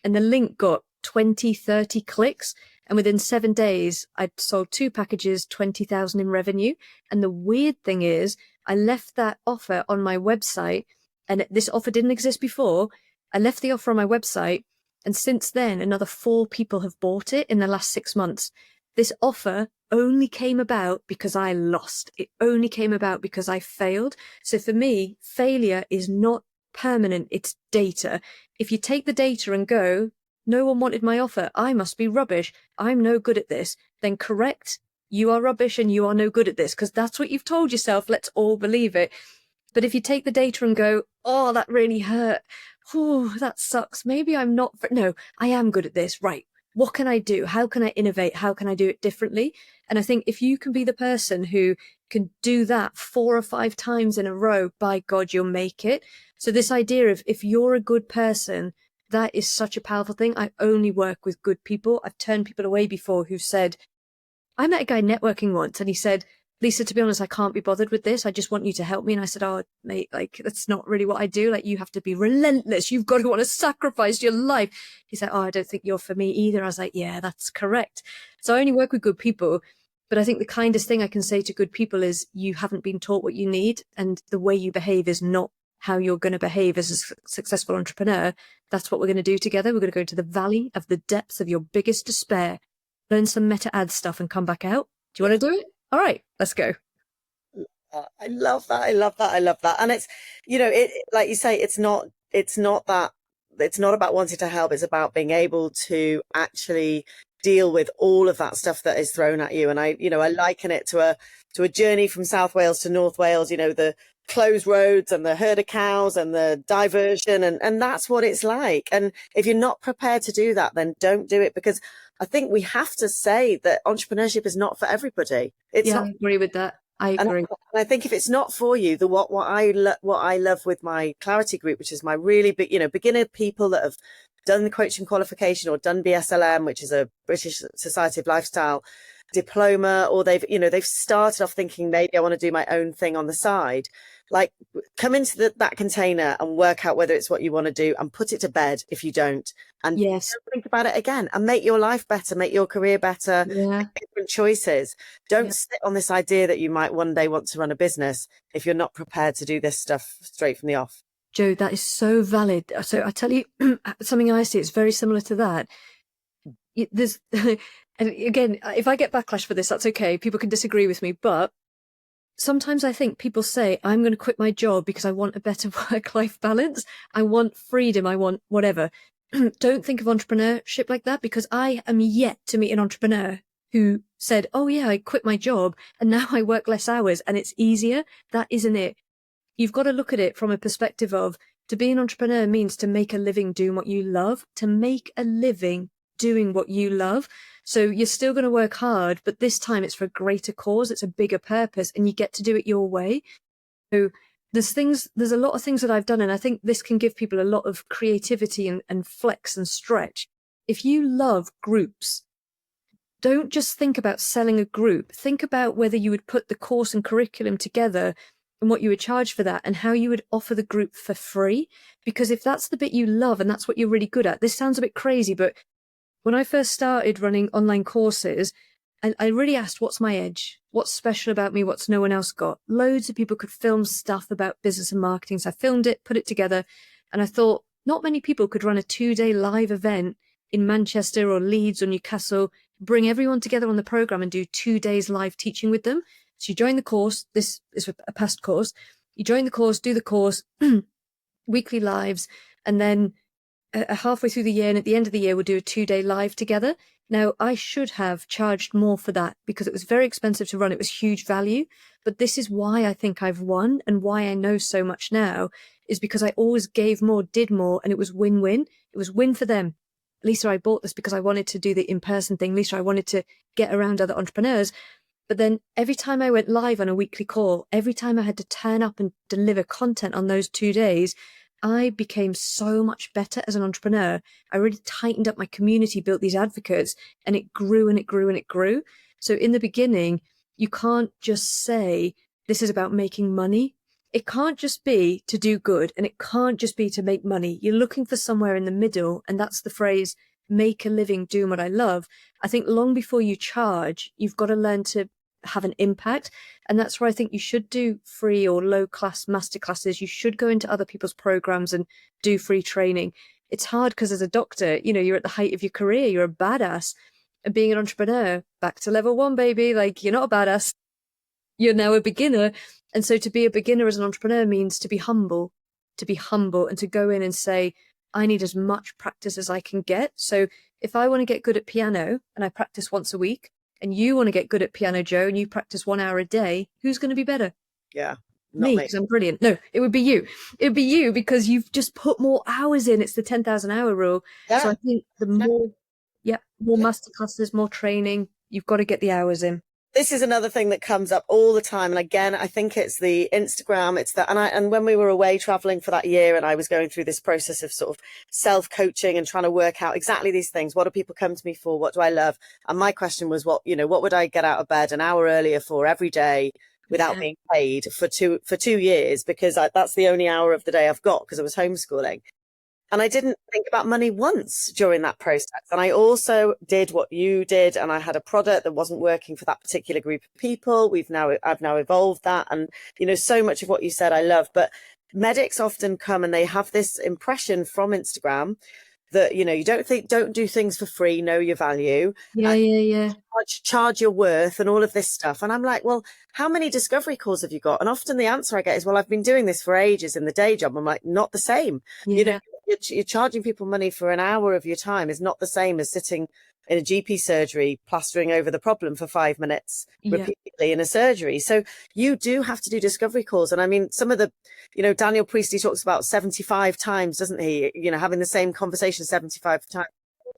And the link got 20, 30 clicks. And within 7 days, I'd sold 2 packages, 20,000 in revenue. And the weird thing is, I left that offer on my website, and this offer didn't exist before. I left the offer on my website, and since then, another 4 people have bought it in the last 6 months. This offer only came about because I lost. It only came about because I failed. So for me, failure is not permanent, it's data. If you take the data and go, no one wanted my offer, I must be rubbish, I'm no good at this, then correct, you are rubbish and you are no good at this, because that's what you've told yourself, let's all believe it. But if you take the data and go, oh, that really hurt, oh, that sucks, maybe I'm not, no, I am good at this, right, what can I do? How can I innovate? How can I do it differently? And I think if you can be the person who can do that 4 or 5 times in a row, by God, you'll make it. So this idea of, if you're a good person, that is such a powerful thing. I only work with good people. I've turned people away before who said, I met a guy networking once and he said, Lisa, to be honest, I can't be bothered with this. I just want you to help me. And I said, oh, mate, like, that's not really what I do. Like, you have to be relentless. You've got to want to sacrifice your life. He said, oh, I don't think you're for me either. I was like, yeah, that's correct. So I only work with good people. But I think the kindest thing I can say to good people is, you haven't been taught what you need. And the way you behave is not how you're going to behave as a successful entrepreneur. That's what we're going to do together. We're going to go into the valley of the depths of your biggest despair, learn some meta ad stuff and come back out. Do you want to do it? All right, let's go. I love that. I love that. I love that. And it's, it, like you say, it's not about wanting to help. It's about being able to actually deal with all of that stuff that is thrown at you. And I liken it to a journey from South Wales to North Wales, the closed roads and the herd of cows and the diversion, and that's what it's like. And if you're not prepared to do that, then don't do it, because I think we have to say that entrepreneurship is not for everybody. It's Yeah, not. I agree with that. I And agree. I think if it's not for you, what I love with my Clarity group, which is my really big, beginner people that have done the coaching qualification or done BSLM, which is a British Society of Lifestyle diploma, or they've started off thinking maybe I want to do my own thing on the side. Like, come into that container and work out whether it's what you want to do, and put it to bed if you don't, and Yes. don't think about it again, and make your life better, make your career better, Yeah. make different choices. Don't sit on this idea that you might one day want to run a business if you're not prepared to do this stuff straight from the off. Joe, that is so valid. So I tell you something I see, it's very similar to that. There's, and again, if I get backlash for this, that's okay. People can disagree with me, but sometimes I think people say, I'm going to quit my job because I want a better work-life balance. I want freedom. I want whatever. Don't think of entrepreneurship like that, because I am yet to meet an entrepreneur who said, oh yeah, I quit my job and now I work less hours and it's easier. That isn't it. You've got to look at it from a perspective of, to be an entrepreneur means to make a living doing what you love, to make a living doing what you love. So you're still going to work hard, but this time it's for a greater cause. It's a bigger purpose, and you get to do it your way. So there's a lot of things that I've done, and I think this can give people a lot of creativity and flex and stretch. If you love groups, don't just think about selling a group. Think about whether you would put the course and curriculum together and what you would charge for that, and how you would offer the group for free. Because if that's the bit you love and that's what you're really good at, this sounds a bit crazy, but when I first started running online courses, I really asked, what's my edge? What's special about me? What's no one else got? Loads of people could film stuff about business and marketing. So I filmed it, put it together, and I thought not many people could run a 2-day live event in Manchester or Leeds or Newcastle, bring everyone together on the program and do 2 days live teaching with them. So you join the course. This is a past course. You join the course, do the course, weekly lives, and then halfway through the year and at the end of the year, we'll do a 2-day live together. Now, I should have charged more for that because it was very expensive to run. It was huge value. But this is why I think I've won, and why I know so much now, is because I always gave more, did more, and it was win-win. It was win for them. Lisa, I bought this because I wanted to do the in-person thing. Lisa, I wanted to get around other entrepreneurs. But then every time I went live on a weekly call, every time I had to turn up and deliver content on those 2 days, I became so much better as an entrepreneur. I really tightened up my community, built these advocates, and it grew and it grew and it grew. So in the beginning, you can't just say, this is about making money. It can't just be to do good, and it can't just be to make money. You're looking for somewhere in the middle, and that's the phrase, make a living doing what I love. I think long before you charge, you've got to learn to have an impact. And that's where I think you should do free or low class masterclasses. You should go into other people's programs and do free training. It's hard because as a doctor, you're at the height of your career, you're a badass. And being an entrepreneur, back to level 1, baby, like, you're not a badass. You're now a beginner. And so to be a beginner as an entrepreneur means to be humble and to go in and say, I need as much practice as I can get. So if I want to get good at piano and I practice once a week, and you want to get good at piano, Joe, and you practice 1 hour a day, who's going to be better? Yeah. Me, because I'm brilliant. No, it would be you. It would be you because you've just put more hours in. It's the 10,000 hour rule. Yeah. So I think more masterclasses, more training, you've got to get the hours in. This is another thing that comes up all the time. And again, I think it's the Instagram, it's that, and when we were away traveling for that year and I was going through this process of sort of self-coaching and trying to work out exactly these things. What do people come to me for? What do I love? And my question was, what would I get out of bed an hour earlier for every day without being paid for 2 years? Because that's the only hour of the day I've got because I was homeschooling. And I didn't think about money once during that process. And I also did what you did. And I had a product that wasn't working for that particular group of people. I've now evolved that. And, so much of what you said, I love. But medics often come and they have this impression from Instagram that, you don't do things for free, know your value. Yeah. Charge your worth and all of this stuff. And I'm like, well, how many discovery calls have you got? And often the answer I get is, well, I've been doing this for ages in the day job. I'm like, not the same. Yeah. you're charging people money for an hour of your time is not the same as sitting in a GP surgery, plastering over the problem for 5 minutes repeatedly in a surgery. So you do have to do discovery calls. And I mean, some of the, Daniel Priestley talks about 75 times, doesn't he? Having the same conversation 75 times,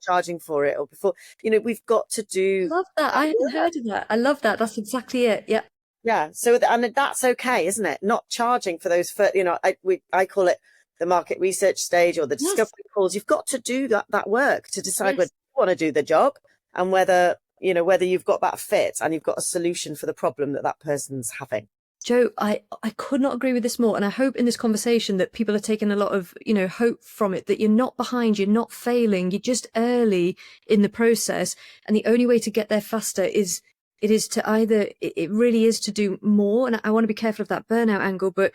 charging for it, or before, we've got to do. Love that. I hadn't heard of that. I love that. That's exactly it. Yeah. Yeah. So, and that's okay, isn't it? Not charging for those, I call it the market research stage or the discovery calls. You've got to do that work to decide whether you want to do the job and whether you've got that fit and you've got a solution for the problem that person's having. Jo, I could not agree with this more. And I hope in this conversation that people are taking a lot of, hope from it, that you're not behind, you're not failing, you're just early in the process. And the only way to get there faster is it really is to do more. And I want to be careful of that burnout angle, but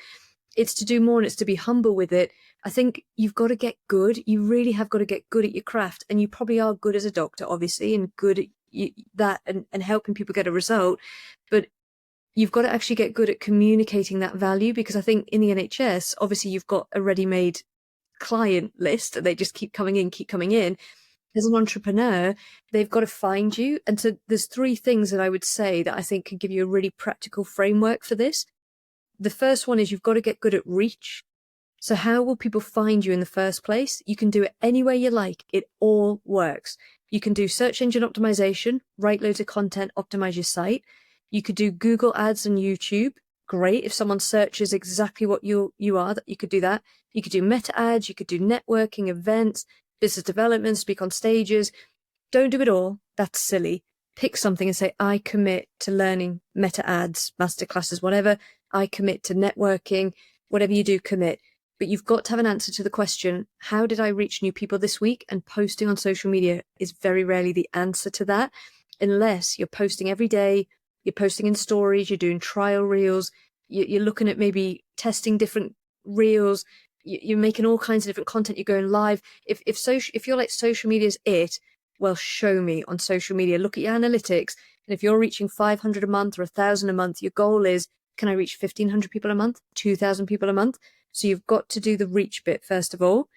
it's to do more and it's to be humble with it. I think you've got to get good. You really have got to get good at your craft. And you probably are good as a doctor, obviously, and good at that and helping people get a result. But you've got to actually get good at communicating that value, because I think in the NHS, obviously, you've got a ready-made client list and they just keep coming in. As an entrepreneur, they've got to find you. And so there's 3 things that I would say that I think can give you a really practical framework for this. The first one is you've got to get good at reach. So how will people find you in the first place? You can do it any way you like. It all works. You can do search engine optimization, write loads of content, optimize your site. You could do Google ads on YouTube. Great. If someone searches exactly what you are, that you could do that. You could do meta ads. You could do networking, events, business development, speak on stages. Don't do it all. That's silly. Pick something and say, I commit to learning meta ads, masterclasses, whatever. I commit to networking, whatever you do, commit. But you've got to have an answer to the question, how did I reach new people this week? And posting on social media is very rarely the answer to that, unless you're posting every day, you're posting in stories, you're doing trial reels, you're looking at maybe testing different reels, you're making all kinds of different content, you're going live. If you're like social media's it, well, show me on social media, look at your analytics. And if you're reaching 500 a month or 1,000 a month, your goal is, can I reach 1,500 people a month, 2,000 people a month? So you've got to do the reach bit first of all.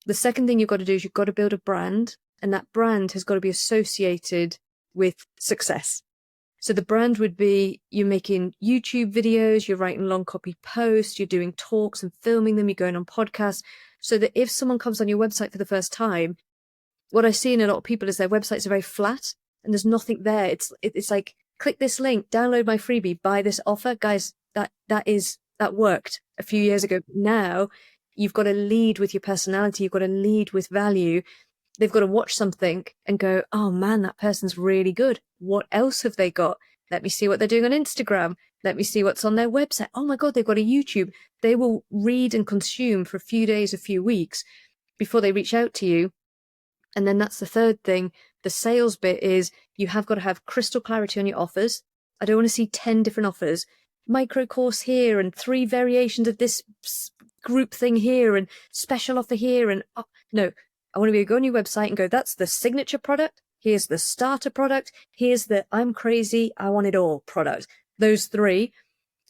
The second thing you've got to do is you've got to build a brand, and that brand has got to be associated with success. So the brand would be, you're making YouTube videos, you're writing long copy posts, you're doing talks and filming them, you're going on podcasts, so that if someone comes on your website for the first time, what I see in a lot of people is their websites are very flat and there's nothing there. It's like, click this link, download my freebie, buy this offer. Guys, that worked a few years ago. Now you've got to lead with your personality. You've got to lead with value. They've got to watch something and go, oh man, that person's really good. What else have they got? Let me see what they're doing on Instagram. Let me see what's on their website. Oh my God, they've got a YouTube. They will read and consume for a few days, a few weeks before they reach out to you. And then that's the third thing. The sales bit is you have got to have crystal clarity on your offers. I don't want to see 10 different offers. Micro course here and 3 variations of this group thing here and special offer here. And no, I want to be able to go on your website and go, that's the signature product. Here's the starter product. Here's the I'm crazy, I want it all product. Those 3.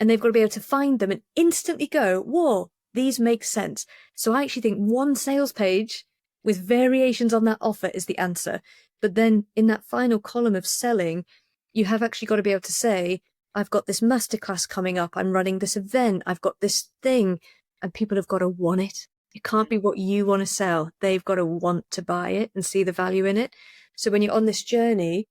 And they've got to be able to find them and instantly go, whoa, these make sense. So I actually think one sales page with variations on that offer is the answer. But then in that final column of selling, you have actually got to be able to say, I've got this masterclass coming up. I'm running this event. I've got this thing, and people have got to want it. It can't be what you want to sell. They've got to want to buy it and see the value in it. So when you're on this journey,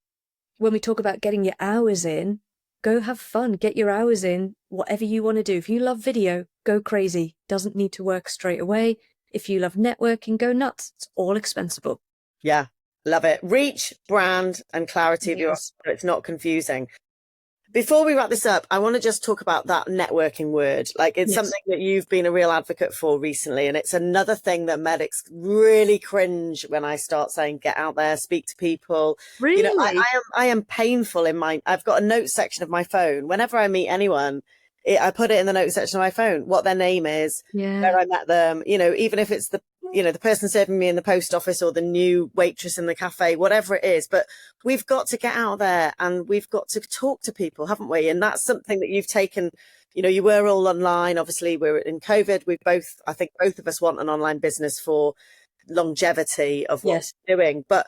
when we talk about getting your hours in, go have fun, get your hours in, whatever you want to do. If you love video, go crazy. Doesn't need to work straight away. If you love networking, go nuts. It's all expensible. Yeah, love it. Reach, brand, and clarity of your offer. It's not confusing. Before we wrap this up, I want to just talk about that networking word. Like, it's something that you've been a real advocate for recently. And it's another thing that medics really cringe when I start saying, get out there, speak to people. Really? I am painful in I've got a notes section of my phone. Whenever I meet anyone, I put it in the notes section of my phone, what their name is, where I met them, even if it's the person serving me in the post office or the new waitress in the cafe, whatever it is. But we've got to get out there and we've got to talk to people, haven't we? And that's something that you've taken You were all online. Obviously, we're in COVID. I think both of us want an online business for longevity of what Yes. we're doing. But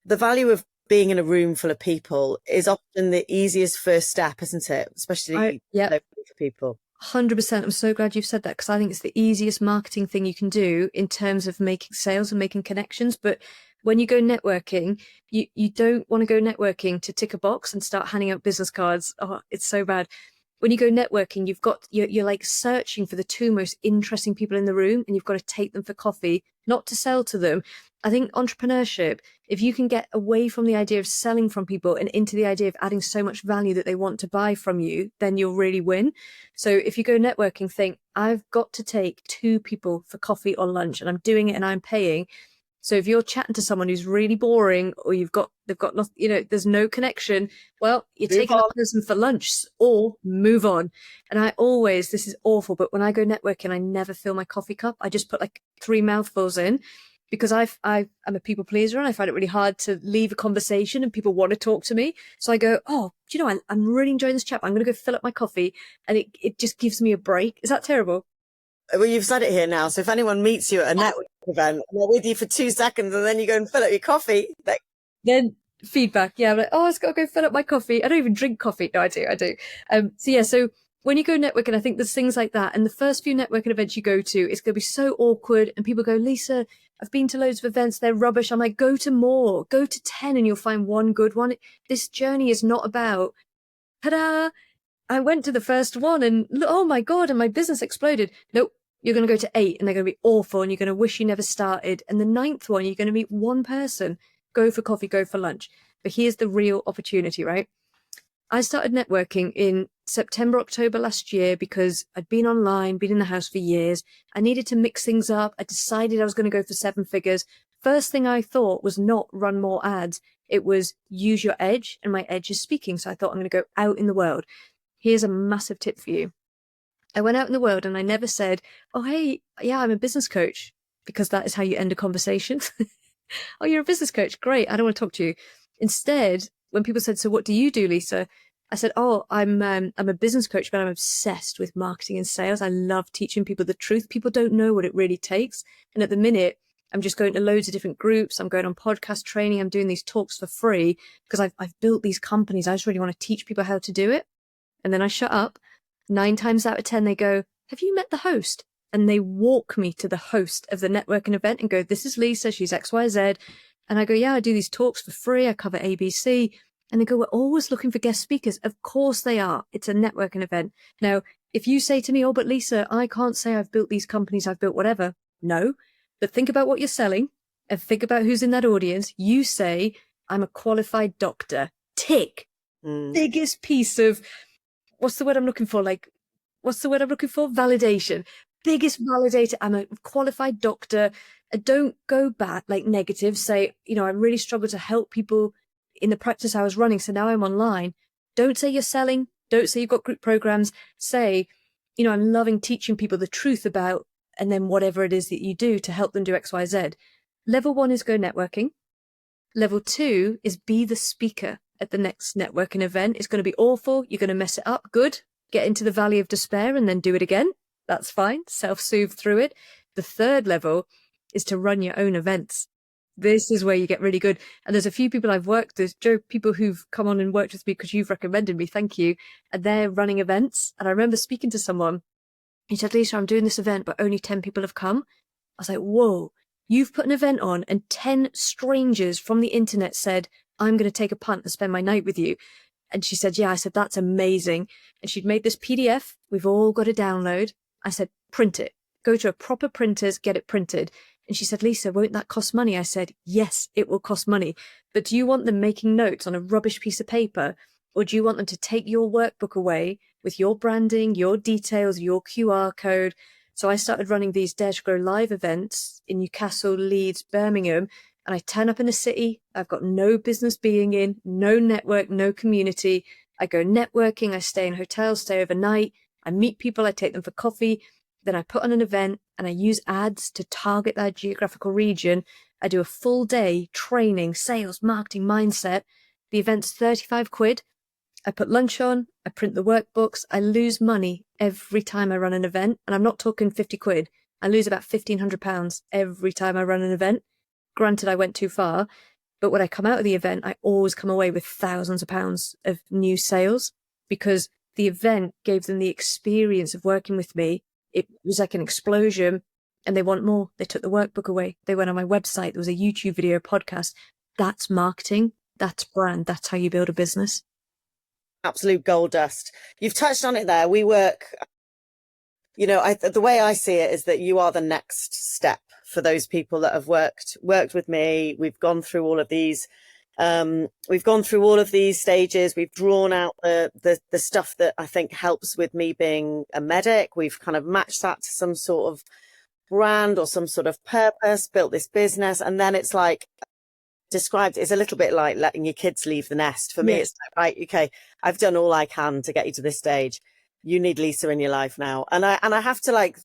the value of being in a room full of people is often the easiest first step, isn't it? Especially Yeah. for people. 100%. I'm so glad you've said that, because I think it's the easiest marketing thing you can do in terms of making sales and making connections. But when you go networking, you don't want to go networking to tick a box and start handing out business cards. Oh, it's so bad. When you go networking, you're like searching for the two most interesting people in the room, and you've got to take them for coffee, not to sell to them. I think entrepreneurship, if you can get away from the idea of selling from people and into the idea of adding so much value that they want to buy from you, then you'll really win. So if you go networking, think, I've got to take 2 people for coffee or lunch, and I'm doing it and I'm paying. So if you're chatting to someone who's really boring, or they've got nothing, there's no connection, well, you're taking that person for lunch, or move on. And this is awful, but when I go networking, I never fill my coffee cup. I just put like 3 mouthfuls in, because I'm a people pleaser, and I find it really hard to leave a conversation and people want to talk to me. So I go, oh, do you know, I'm really enjoying this chat. I'm going to go fill up my coffee, and it just gives me a break. Is that terrible? Well, you've said it here now. So if anyone meets you at a networking event and they're with you for 2 seconds and then you go and fill up your coffee, then feedback. Yeah, I'm like, oh, I've got to go fill up my coffee. I don't even drink coffee. No, I do. So when you go networking, I think there's things like that. And the first few networking events you go to, it's going to be so awkward. And people go, Lisa, I've been to loads of events. They're rubbish. I'm like, go to more. Go to 10 and you'll find one good one. This journey is not about, ta-da, I went to the first one and oh my God, and my business exploded. Nope. You're going to go to 8 and they're going to be awful, and you're going to wish you never started. And the 9th one, you're going to meet one person, go for coffee, go for lunch. But here's the real opportunity, right? I started networking in September, October last year because I'd been online, been in the house for years. I needed to mix things up. I decided I was going to go for 7 figures. First thing I thought was not run more ads. It was use your edge, and my edge is speaking. So I thought, I'm going to go out in the world. Here's a massive tip for you. I went out in the world and I never said, oh, hey, yeah, I'm a business coach, because that is how you end a conversation. Oh, you're a business coach. Great. I don't want to talk to you. Instead, when people said, so what do you do, Lisa? I said, oh, I'm a business coach, but I'm obsessed with marketing and sales. I love teaching people the truth. People don't know what it really takes. And at the minute, I'm just going to loads of different groups. I'm going on podcast training. I'm doing these talks for free because I've built these companies. I just really want to teach people how to do it. And then I shut up. 9 times out of 10, they go, have you met the host? And they walk me to the host of the networking event and go, this is Lisa, she's XYZ. And I go, yeah, I do these talks for free. I cover ABC. And they go, we're always looking for guest speakers. Of course they are. It's a networking event. Now, if you say to me, oh, but Lisa, I can't say I've built these companies, I've built whatever. No, but think about what you're selling and think about who's in that audience. You say, I'm a qualified doctor. Tick. Biggest piece of, what's the word I'm looking for? Validation. Biggest validator. I'm a qualified doctor. Don't go back like negative. Say, I really struggle to help people in the practice I was running. So now I'm online. Don't say you're selling. Don't say you've got group programs. Say, I'm loving teaching people the truth about, and then whatever it is that you do to help them do X, Y, Z. Level 1 is go networking. Level 2 is be the speaker at the next networking event. It's going to be awful. You're going to mess it up. Good. Get into the valley of despair and then do it again. That's fine. Self-soothe through it. The 3rd level is to run your own events. This is where you get really good. And there's a few people I've worked with, Joe, people who've come on and worked with me because you've recommended me. Thank you. And they're running events. And I remember speaking to someone. He said, Lisa, I'm doing this event, but only 10 people have come. I was like, whoa, you've put an event on and 10 strangers from the internet said, I'm going to take a punt and spend my night with you. And she said, yeah. I said, that's amazing. And she'd made this PDF. We've all got to download. I said, print it. Go to a proper printers, get it printed. And she said, Lisa, won't that cost money? I said, yes, it will cost money. But do you want them making notes on a rubbish piece of paper? Or do you want them to take your workbook away with your branding, your details, your QR code? So I started running these Dare to Grow live events in Newcastle, Leeds, Birmingham. And I turn up in a city I've got no business being in, no network, no community. I go networking, I stay in hotels, stay overnight. I meet people, I take them for coffee. Then I put on an event and I use ads to target that geographical region. I do a full day training, sales, marketing, mindset. The event's 35 quid. I put lunch on, I print the workbooks, I lose money every time I run an event. And I'm not talking 50 quid. I lose about £1,500 every time I run an event. Granted, I went too far, but when I come out of the event, I always come away with thousands of pounds of new sales because the event gave them the experience of working with me. It was like an explosion and they want more. They took the workbook away. They went on my website. There was a YouTube video, podcast. That's marketing. That's brand. That's how you build a business. Absolute gold dust. You've touched on it there. We work, the way I see it is that you are the next step for those people that have worked with me. We've gone through all of these. We've gone through all of these stages. We've drawn out the stuff that I think helps with me being a medic. We've kind of matched that to some sort of brand or some sort of purpose, built this business. And then it's like described, it's a little bit like letting your kids leave the nest. For me, it's like, right, okay, I've done all I can to get you to this stage. You need Lisa in your life now. And I have to like,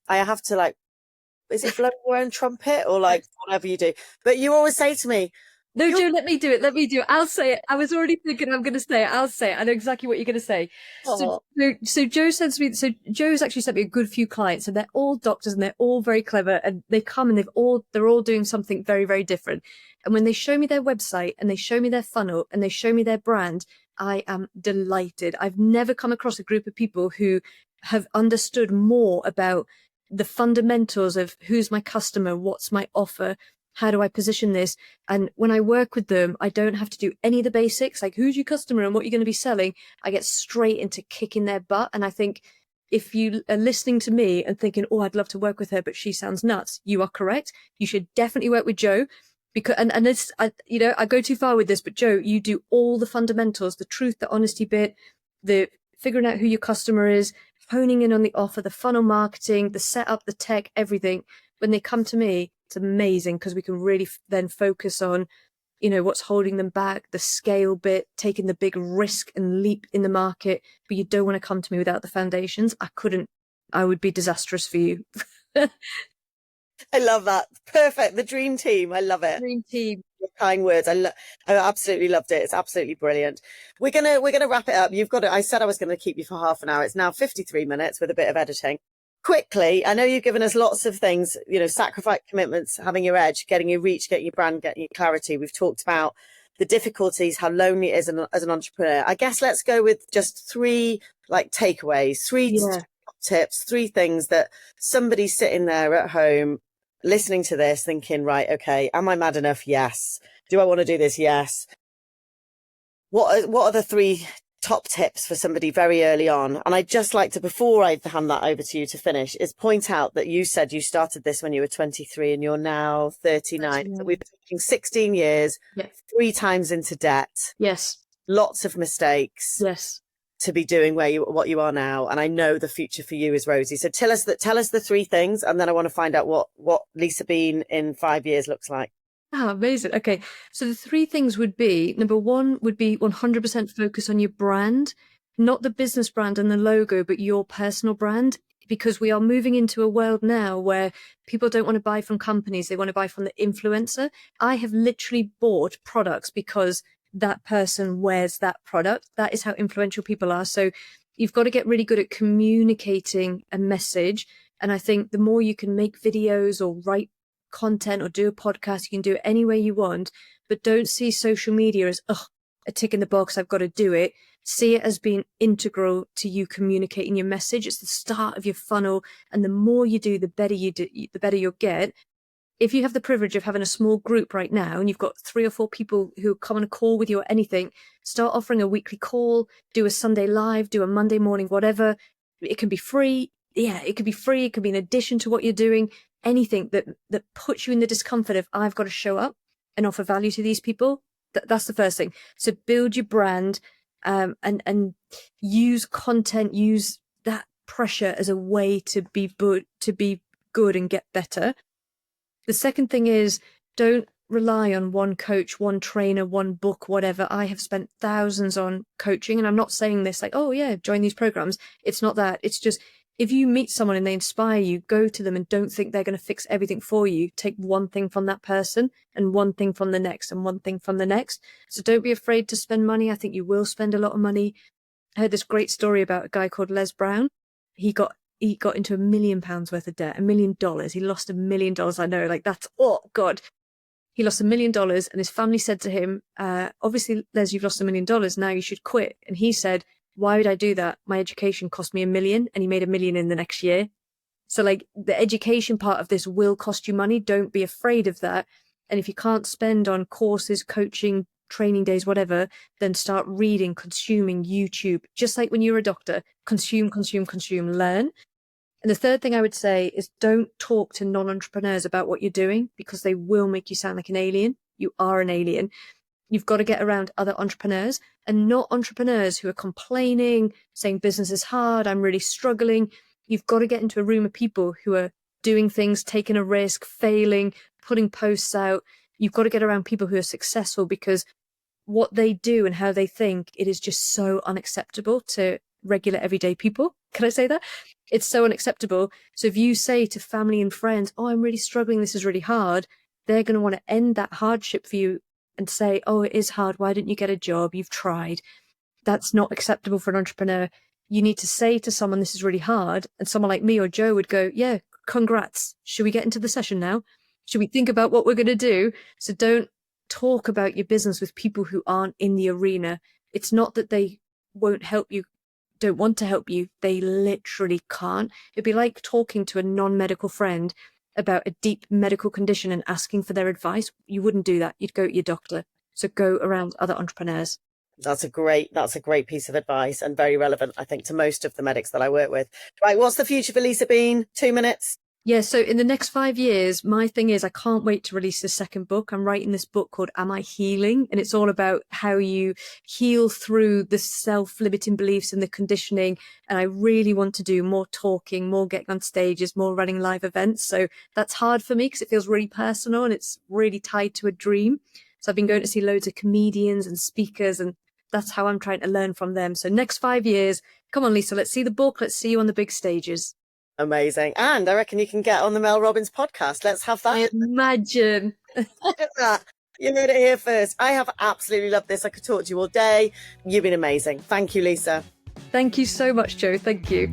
is it blow your own trumpet or like whatever you do? But you always say to me, no, Joe, let me do it. Let me do it. I'll say it. I was already thinking I'm going to say it. I'll say it. I know exactly what you're going to say. So Joe said to me, so Joe's actually sent me a good few clients and they're all doctors and they're all very clever and they come and they're all doing something very, very different. And when they show me their website and they show me their funnel and they show me their brand, I am delighted. I've never come across a group of people who have understood more about the fundamentals of who's my customer, what's my offer, how do I position this? And when I work with them, I don't have to do any of the basics, like who's your customer and what you're going to be selling. I get straight into kicking their butt. And I think if you are listening to me and thinking, oh, I'd love to work with her, but she sounds nuts, you are correct. You should definitely work with Joe. Because, and this, I go too far with this, but Joe, you do all the fundamentals, the truth, the honesty bit, the figuring out who your customer is, honing in on the offer, the funnel marketing, the setup, the tech, everything. When they come to me, it's amazing because we can really then focus on, what's holding them back, the scale bit, taking the big risk and leap in the market. But you don't want to come to me without the foundations. I would be disastrous for you. I love that. Perfect. The dream team. I love it. Dream team. Your kind words. I absolutely loved it. It's absolutely brilliant. We're gonna wrap it up. I said I was gonna keep you for half an hour. It's now 53 minutes with a bit of editing. Quickly, I know you've given us lots of things, sacrifice, commitments, having your edge, getting your reach, getting your brand, getting your clarity. We've talked about the difficulties, how lonely it is as an entrepreneur. I guess let's go with just three takeaways, three tips, three things that somebody sitting there at home listening to this thinking, right, okay, am I mad enough? Yes. Do I want to do this? Yes. What are the three top tips for somebody very early on? And I'd just like to, before I hand that over to you to finish, is point out that you said you started this when you were 23 and you're now 39. So we've been talking 16 years, 3 times into debt. Yes. Lots of mistakes. Yes. To be doing what you are now. And I know the future for you is rosy. So tell us the three things. And then I want to find out what Lisa Bean in 5 years looks like. Ah, amazing. Okay. So the three things would be, number one would be 100% focus on your brand, not the business brand and the logo, but your personal brand. Because we are moving into a world now where people don't want to buy from companies. They want to buy from the influencer. I have literally bought products because that person wears that product. That is how influential people are. So you've got to get really good at communicating a message. And I think the more you can make videos or write content or do a podcast, you can do it any way you want, but don't see social media as, a tick in the box, I've got to do it. See it as being integral to you communicating your message. It's the start of your funnel. And the more you do, the better the better you'll get. If you have the privilege of having a small group right now and you've got 3 or 4 people who come on a call with you or anything, start offering a weekly call, do a Sunday live, do a Monday morning, whatever. It can be free. Yeah, it could be free. It could be in addition to what you're doing. Anything that puts you in the discomfort of, I've got to show up and offer value to these people. That's the first thing. So build your brand and use content, use that pressure as a way to be good and get better. The second thing is, don't rely on one coach, one trainer, one book, whatever. I have spent thousands on coaching, and I'm not saying this like, oh yeah, join these programs. It's not that. It's just, if you meet someone and they inspire you, go to them and don't think they're going to fix everything for you. Take one thing from that person and one thing from the next and one thing from the next. So don't be afraid to spend money. I think you will spend a lot of money. I heard this great story about a guy called Les Brown. He got into £1 million worth of debt, $1 million. He lost $1 million. I know, like that's, oh God. He lost $1 million and his family said to him, obviously, Les, you've lost $1 million. Now you should quit. And he said, why would I do that? My education cost me $1 million, and he made $1 million in the next year. So like the education part of this will cost you money. Don't be afraid of that. And if you can't spend on courses, coaching, training days, whatever, then start reading, consuming YouTube. Just like when you're a doctor, consume, learn. And the third thing I would say is don't talk to non-entrepreneurs about what you're doing, because they will make you sound like an alien. You are an alien. You've got to get around other entrepreneurs, and not entrepreneurs who are complaining, saying business is hard, I'm really struggling. You've got to get into a room of people who are doing things, taking a risk, failing, putting posts out. You've got to get around people who are successful, because what they do and how they think, it is just so unacceptable to regular everyday people. Can I say that? It's so unacceptable. So if you say to family and friends, oh, I'm really struggling, this is really hard, they're going to want to end that hardship for you and say, oh, it is hard, why didn't you get a job? You've tried. That's not acceptable for an entrepreneur. You need to say to someone, this is really hard. And someone like me or Joe would go, yeah, congrats. Should we get into the session now? Should we think about what we're going to do? So don't talk about your business with people who aren't in the arena. It's not that they won't help you, don't want to help you. They literally can't. It'd be like talking to a non-medical friend about a deep medical condition and asking for their advice. You wouldn't do that. You'd go to your doctor. So go around other entrepreneurs. That's a great piece of advice, and very relevant, I think, to most of the medics that I work with. Right, what's the future for Lisa Bean? 2 minutes. Yeah, so in the next 5 years, my thing is I can't wait to release the second book. I'm writing this book called Am I Healing? And it's all about how you heal through the self-limiting beliefs and the conditioning. And I really want to do more talking, more getting on stages, more running live events. So that's hard for me because it feels really personal and it's really tied to a dream. So I've been going to see loads of comedians and speakers, and that's how I'm trying to learn from them. So next 5 years, come on, Lisa, let's see the book. Let's see you on the big stages. Amazing. And I reckon you can get on the Mel Robbins podcast. Let's have that. Imagine. Look at that. You heard it here first. I have absolutely loved this. I could talk to you all day. You've been amazing. Thank you, Lisa. Thank you so much, Joe. Thank you.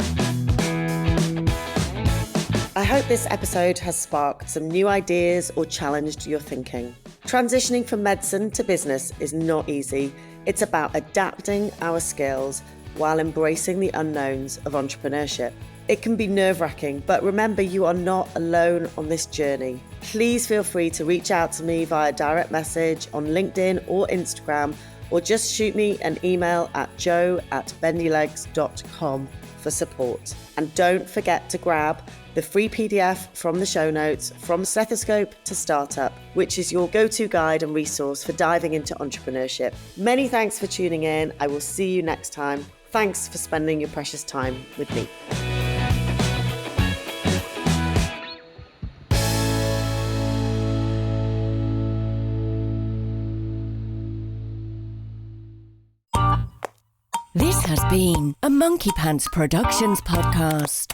I hope this episode has sparked some new ideas or challenged your thinking. Transitioning from medicine to business is not easy. It's about adapting our skills while embracing the unknowns of entrepreneurship. It can be nerve-wracking, but remember, you are not alone on this journey. Please feel free to reach out to me via direct message on LinkedIn or Instagram, or just shoot me an email at joe@bendylegs.com for support. And don't forget to grab the free PDF from the show notes, From Stethoscope to Startup, which is your go-to guide and resource for diving into entrepreneurship. Many thanks for tuning in. I will see you next time. Thanks for spending your precious time with me. This has been a Monkey Pants Productions podcast.